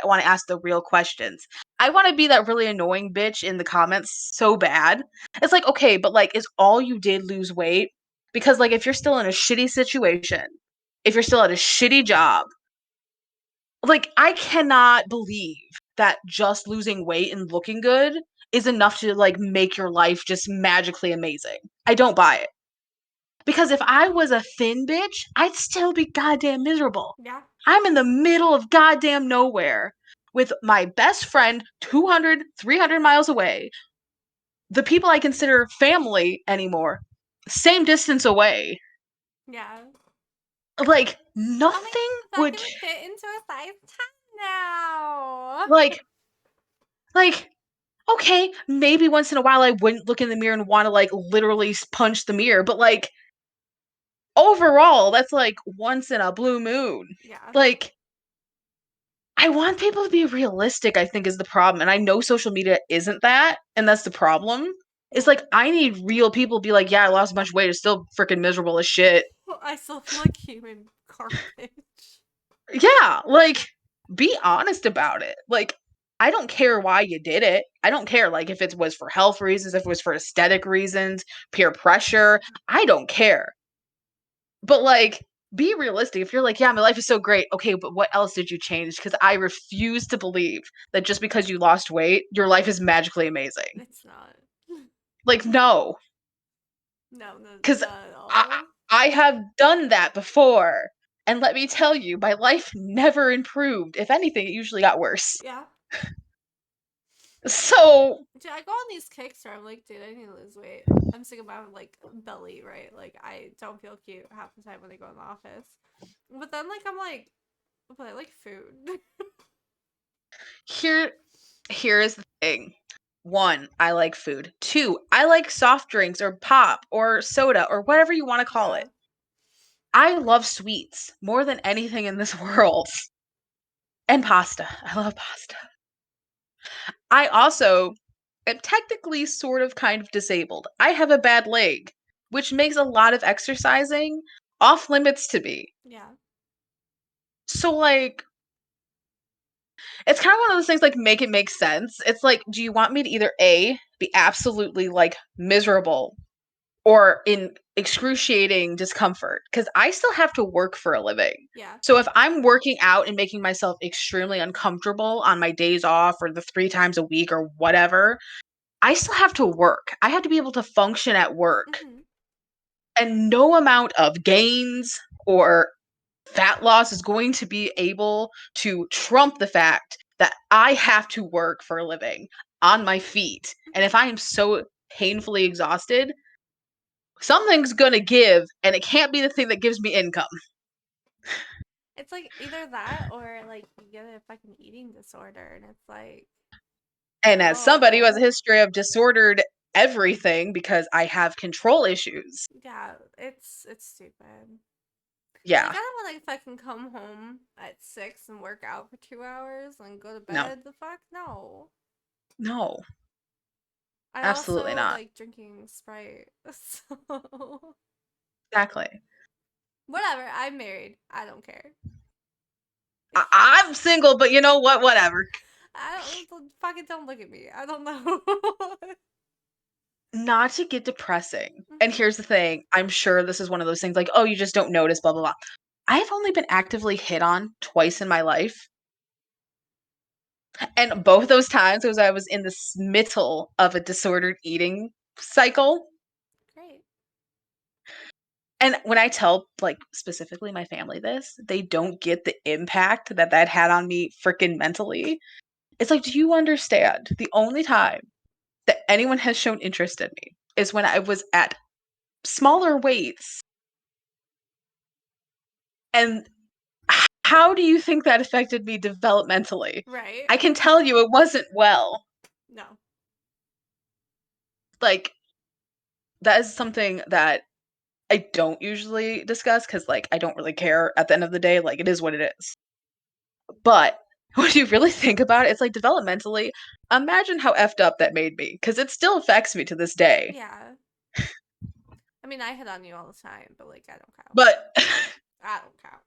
want to ask the real questions. I want to be that really annoying bitch in the comments so bad. It's like, okay, but like, is all you did lose weight? Because like, if you're still in a shitty situation, if you're still at a shitty job, like, I cannot believe that just losing weight and looking good is enough to like make your life just magically amazing. I don't buy it. Because if I was a thin bitch, I'd still be goddamn miserable. Yeah. I'm in the middle of goddamn nowhere with my best friend 200, 300 miles away. The people I consider family anymore, same distance away. Yeah. Like, Oh my nothing god, I would, can fit into a size 10 now. like, like, okay, maybe once in a while I wouldn't look in the mirror and want to, like, literally punch the mirror, but, like, overall, that's, like, once in a blue moon. Yeah. Like, I want people to be realistic, I think is the problem. And I know social media isn't that, and that's the problem. It's Yeah. like I need real people to be like, yeah, I lost a bunch of weight, it's still freaking miserable as shit. I still feel like human garbage. Yeah, like be honest about it. Like I don't care why you did it. I don't care like if it was for health reasons, if it was for aesthetic reasons, peer pressure. I don't care. But like be realistic. If you're like, yeah, my life is so great. Okay, but what else did you change? Because I refuse to believe that just because you lost weight, your life is magically amazing. It's not. Like, no. No, no, Because not at I, all. I have done that before. And let me tell you, my life never improved. If anything, it usually got worse. Yeah. So, Dude, I go on these kicks where I'm like, dude, I need to lose weight. I'm sick of my like belly, right? Like I don't feel cute half the time when I go in the office. But then like I'm like, but I like food. here here is the thing. One, I like food. Two, I like soft drinks or pop or soda or whatever you want to call Yeah. it. I love sweets more than anything in this world. And pasta. I love pasta. I also am technically sort of kind of disabled. I have a bad leg, which makes a lot of exercising off limits to me. Yeah. So like it's kind of one of those things like make it make sense. It's like, do you want me to either A, be absolutely like miserable or in excruciating discomfort? Because I still have to work for a living. Yeah. So if I'm working out and making myself extremely uncomfortable on my days off or the 3 times a week or whatever, I still have to work. I have to be able to function at work. Mm-hmm. And no amount of gains or fat loss is going to be able to trump the fact that I have to work for a living on my feet. And Mm-hmm. if I am so painfully exhausted, something's going to give, and it can't be the thing that gives me income. It's like either that or like you get a fucking eating disorder and it's like, And as somebody who has a no. history of disordered everything because I have control issues, Yeah, it's stupid. Like yeah, I don't want to fucking come home at 6 and work out for 2 hours and go to no, bed. The fuck no. no, I absolutely also not. like drinking Sprite, so Exactly. Whatever. I'm married. I don't care. I'm single, but you know what? Whatever. I don't fucking don't look at me. I don't know. Not to get depressing. And Mhm. here's the thing, I'm sure this is one of those things like, oh, you just don't notice, blah, blah, blah. I've only been actively hit on twice in my life. And both those times was I was in the middle of a disordered eating cycle. Great. And when I tell, like, specifically my family this, they don't get the impact that that had on me freaking mentally. It's like, do you understand? The only time that anyone has shown interest in me is when I was at smaller weights. And how do you think that affected me developmentally? Right. I can tell you it wasn't well. No. Like, that is something that I don't usually discuss because, like, I don't really care at the end of the day. Like, it is what it is. But when you really think about it, it's like developmentally, imagine how effed up that made me because it still affects me to this day. Yeah. I mean, I hit on you all the time, but like, I don't count. But I don't count.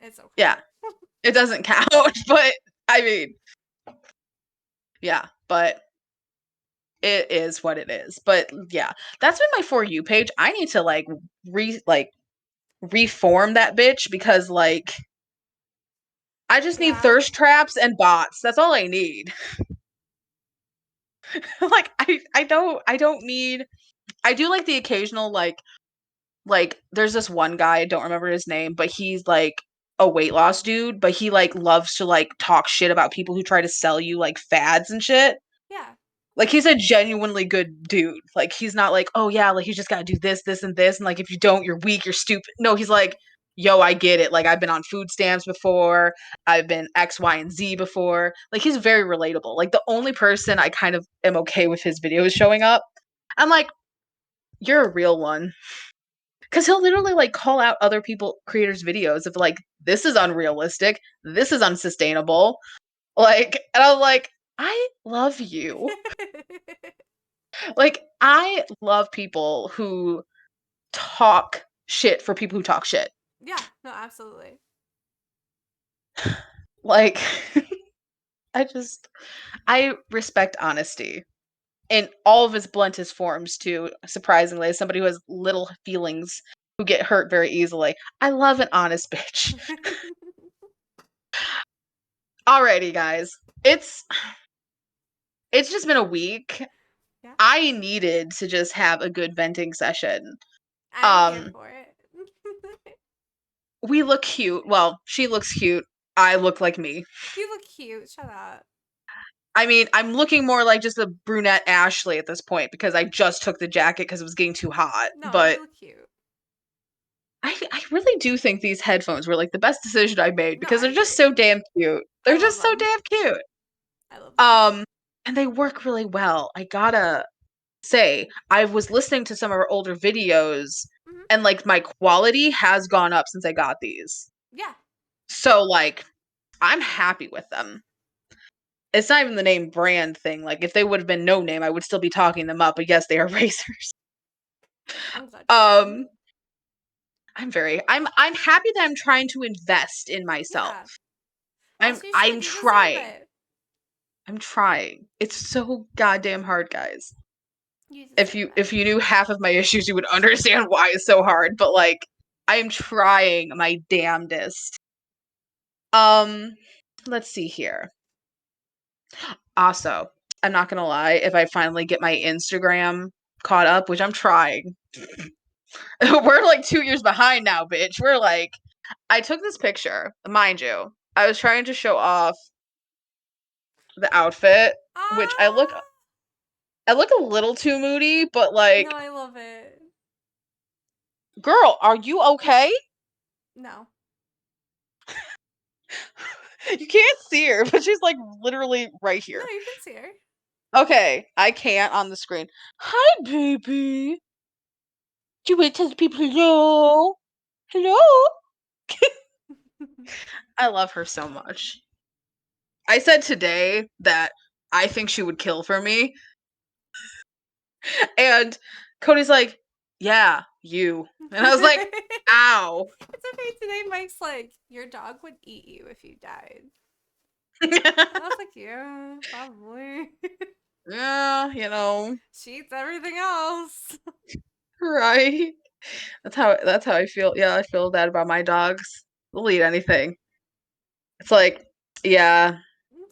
It's yeah, okay. it doesn't count. But I mean, yeah, but it is what it is. But yeah, that's been my For You page. I need to reform that bitch because like I just need Yeah. thirst traps and bots. That's all I need. Like I don't need I do like the occasional like there's this one guy, I don't remember his name, but he's like a weight loss dude, but he like loves to like talk shit about people who try to sell you like fads and shit. Yeah. Like he's a genuinely good dude. Like he's not like, oh yeah, like you just gotta do this, this, and this, and like if you don't, you're weak, you're stupid. No, he's like, yo, I get it. Like I've been on food stamps before, I've been X, Y, and Z before. Like he's very relatable. Like the only person I kind of am okay with his videos showing up, I'm like, you're a real one. Cause he'll literally like call out other people creators' videos of like, this is unrealistic, this is unsustainable. Like, and I'm like, I love you. Like, I love people who talk shit for people who talk shit. Yeah. No, absolutely. Like, I just, I respect honesty in all of its bluntest forms, too, surprisingly, as somebody who has little feelings who get hurt very easily. I love an honest bitch. Alrighty, guys. It's just been a week. Yeah. I needed to just have a good venting session. I'm here Um, for it. we look cute. Well, she looks cute. I look like me. You look cute. Shut up. I mean, I'm looking more like just a brunette Ashley at this point because I just took the jacket because it was getting too hot. No, you But look cute. I really do think these headphones were like the best decision I made No, because I they're just agree. so damn cute. I They're love just so them. damn cute. I love them. Um, and they work really well. I gotta say, I was listening to some of our older videos Hmm. and like my quality has gone up since I got these. Yeah. So like I'm happy with them. It's not even the name brand thing. Like if they would have been no name, I would still be talking them up. But yes, they are racers. I'm glad you love them. Um, I'm happy that I'm trying to invest in myself. Yeah. I'm As you I'm should. You deserve trying. it. I'm trying. It's so goddamn hard, guys. You If deserve you it. if you knew half of my issues, you would understand why it's so hard. But like, I am trying my damnedest. Um, let's see here. Also, I'm not gonna lie, if I finally get my Instagram caught up, which I'm trying, we're like 2 years behind now, bitch. We're like, I took this picture, mind you. I was trying to show off the outfit, which Ah. I look a little too moody, but No, like, I love it. girl, are you okay? No. You can't see her, but she's like literally right No, here. you can see her. Okay, I can't on the screen. Hi, baby. Do you wait to tell the people hello? Hello? I love her so much. I said today that I think she would kill for me. And Cody's like, yeah, you. And I was like, ow. It's okay. Today Mike's like, your dog would eat you if you died. And I was like, yeah, probably. Yeah, She eats everything else. right. That's how I feel. Yeah, I feel that about my dogs. They'll eat anything. It's like, yeah.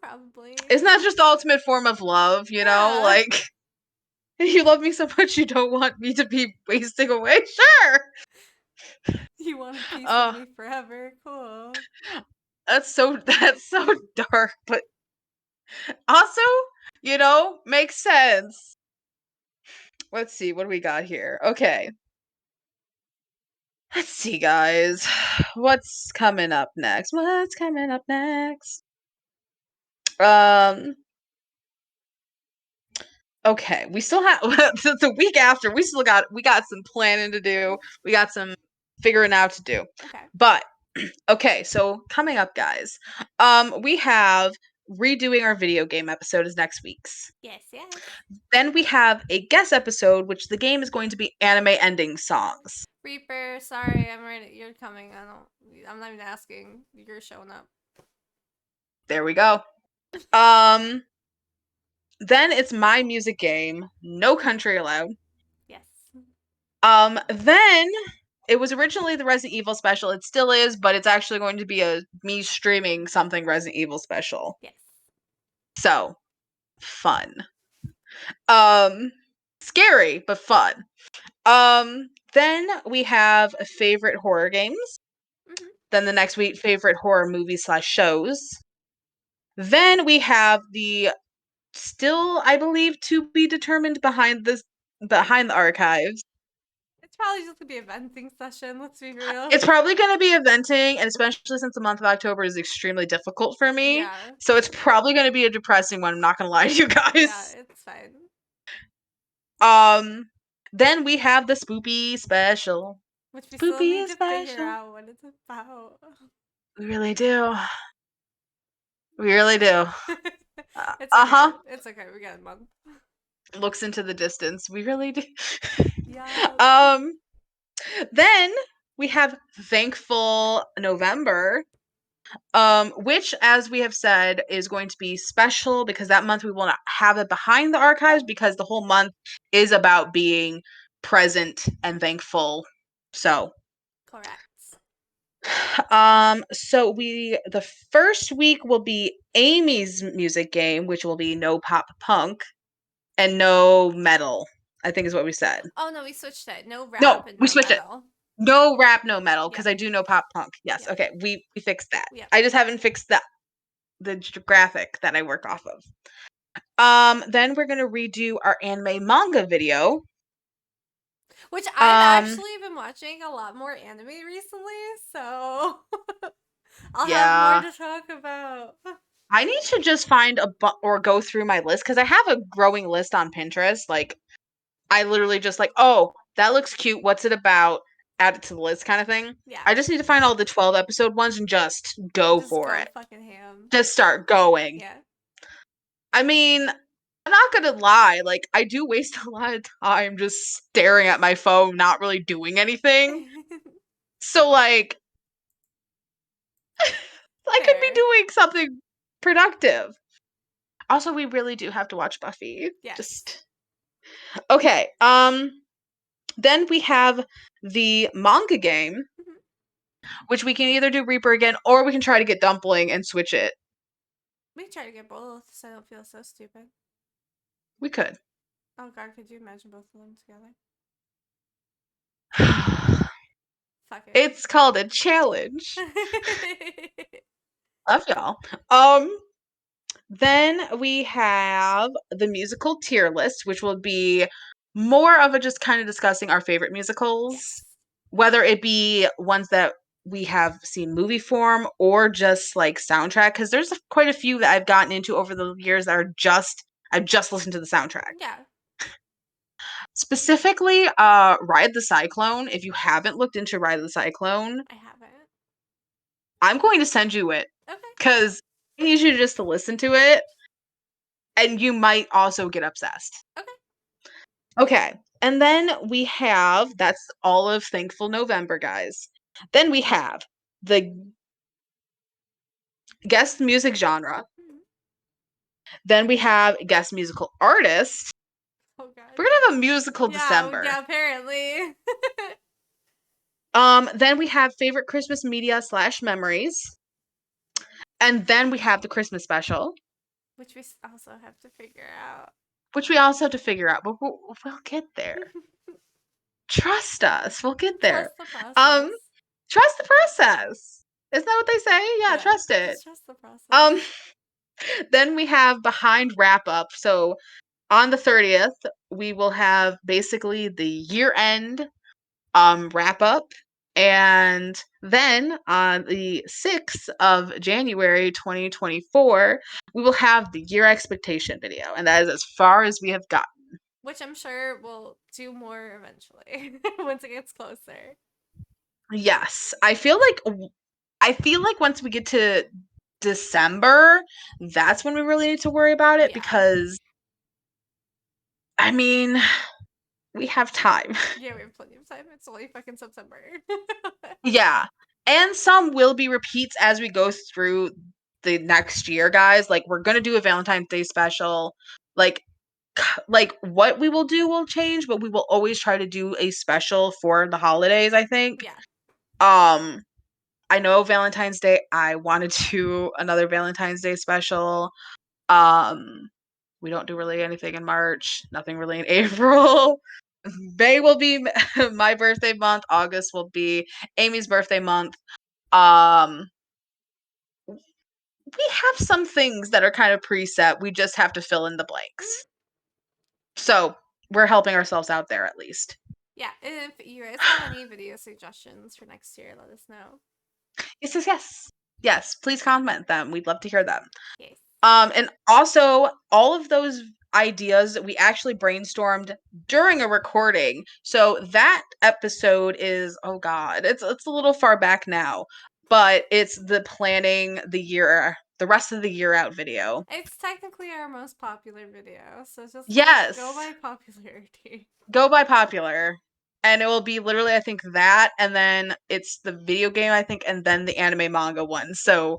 Probably. Isn't that just the ultimate form of love, Yeah. Like, you love me so much you don't want me to be wasting away? Sure. You want a piece of Oh, me forever? Cool. that's so dark, but also, makes sense. Let's see, what do we got here? Okay. Let's see, guys. What's coming up next? What's coming up next? Um, okay, we still have the week after, we got some planning to do. We got some figuring out to do. Okay. But okay, so coming up, guys. We have redoing our video game episode is next week's. Yes, yes. Then we have a guest episode, which the game is going to be anime ending songs. Reaper, sorry, I'm ready. You're coming. I'm not even asking. You're showing up. There we go. Then it's my music game, no country allowed. Yes. Then it was originally the Resident Evil special. It still is, but it's actually going to be a me streaming something Resident Evil special. Yes. So fun. Scary but fun. Then we have favorite horror games. Mm-hmm. Then the next week, favorite horror movies / shows. Then we have the still, I believe, to be determined behind the archives. It's probably just gonna be a venting session. Let's be real. It's probably going to be eventing, and especially since the month of October is extremely difficult for me. Yeah. So it's probably going to be a depressing one. I'm not going to lie to you guys. Yeah, it's fine. Then we have the Spoopy special. Which we still Spoopy need is to figure special. out what it's about. We really do. We really do. It's okay. Uh-huh. It's okay. We got a month. Looks into the distance. We really do. Yeah. Then we have Thankful November, which, as we have said, is going to be special because that month we will not have it behind the archives because the whole month is about being present and thankful. So, Correct. so the first week will be Amy's music game, which will be no pop punk and no metal, I think is what we said. Oh no, we switched it. No rap No, and we no switched it. metal. No rap, no metal, because Yep. I do know pop punk. Yes, Yep. okay, we fixed that. Yep. I just haven't fixed the graphic that I work off of. Then we're gonna redo our anime manga video. Which I've actually been watching a lot more anime recently, so I'll have more to talk about. I need to just find or go through my list because I have a growing list on Pinterest. Like, I literally just like, oh, that looks cute. What's it about? Add it to the list, kind of thing. Yeah. I just need to find all the 12 episode ones and just go for it. Fucking ham. Just start going. Yeah. I mean, I'm not gonna lie. Like, I do waste a lot of time just staring at my phone, not really doing anything. So, like, I could be doing something productive. Also, we really do have to watch Buffy. Yes. Just okay. Then we have the manga game, which we can either do Reaper again or we can try to get Dumpling and switch it. We can try to get both so I don't feel so stupid. We could. Oh god, could you imagine both of them together? Fuck it. It's called a challenge. Love y'all. Then we have the musical tier list, which will be more of a just kind of discussing our favorite musicals, Yes. whether it be ones that we have seen movie form or just like soundtrack. Because there's quite a few that I've gotten into over the years that are I've just listened to the soundtrack. Yeah. Specifically, Ride the Cyclone. If you haven't looked into Ride the Cyclone, I haven't. I'm going to send you it. Okay. Because I need you just to listen to it. And you might also get obsessed. Okay. Okay. And then we have that's all of Thankful November, guys. Then we have the guest music genre. Mhm. Then we have guest musical artist. Oh god. We're gonna have a musical Yeah, December. yeah, apparently. Then we have favorite Christmas media slash memories. And then we have the Christmas special, Which we also have to figure out. which we also have to figure out, but we'll get there. Trust us, we'll get there. Trust the Um, process. trust the process. Isn't that what they say? Yeah, Yeah, trust it. just trust the process. Um, then we have behind wrap up. So on the 30th, we will have basically the year end wrap up. And then on the 6th of January 2024, we will have the year expectation video. And that is as far as we have got. Which I'm sure we'll do more eventually once it gets closer. Yes. I feel like once we get to December, that's when we really need to worry about it Yeah. because I mean, we have time. Yeah, we have plenty of time. It's only fucking September. Yeah. And some will be repeats as we go through the next year, guys. Like we're gonna do a Valentine's Day special. Like like what we will do will change, but we will always try to do a special for the holidays, I think. Yeah. Um I know Valentine's Day, I wanted to do another Valentine's Day special. Um we don't do really anything in March, nothing really in April. May will be my birthday month, August will be Amy's birthday month. Um we have some things that are kind of preset. We just have to fill in the Mhm. blanks. So, we're helping ourselves out there at least. Yeah. And if you guys have any video suggestions for next year, let us know. Yes, yes, yes. Yes, please comment them. We'd love to hear them. Yes. And also all of those ideas we actually brainstormed during a recording. So that episode is oh god, it's a little far back now, but it's the planning the rest of the year out video. It's technically our most popular video, so just go Yes, by popularity. go by popular. And it will be literally I think that and then it's the video game I think and then the anime manga one. So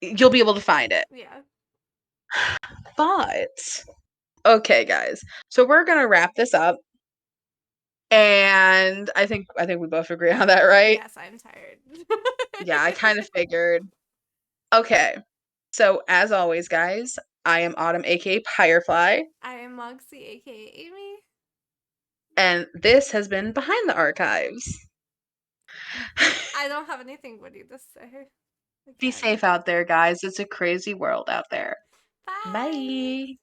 you'll be able to find it. Yeah. But okay, guys. So we're gonna wrap this up, and I think we both agree on that, right? Yes, I'm tired. Yeah, I kind of figured. Okay. So as always, guys, I am Autumn, aka Firefly, I am Moxie, aka Amy. and this has been Behind the Archives. I don't have anything witty to say. Be Again. safe out there, guys. It's a crazy world out there. Bye. Bye.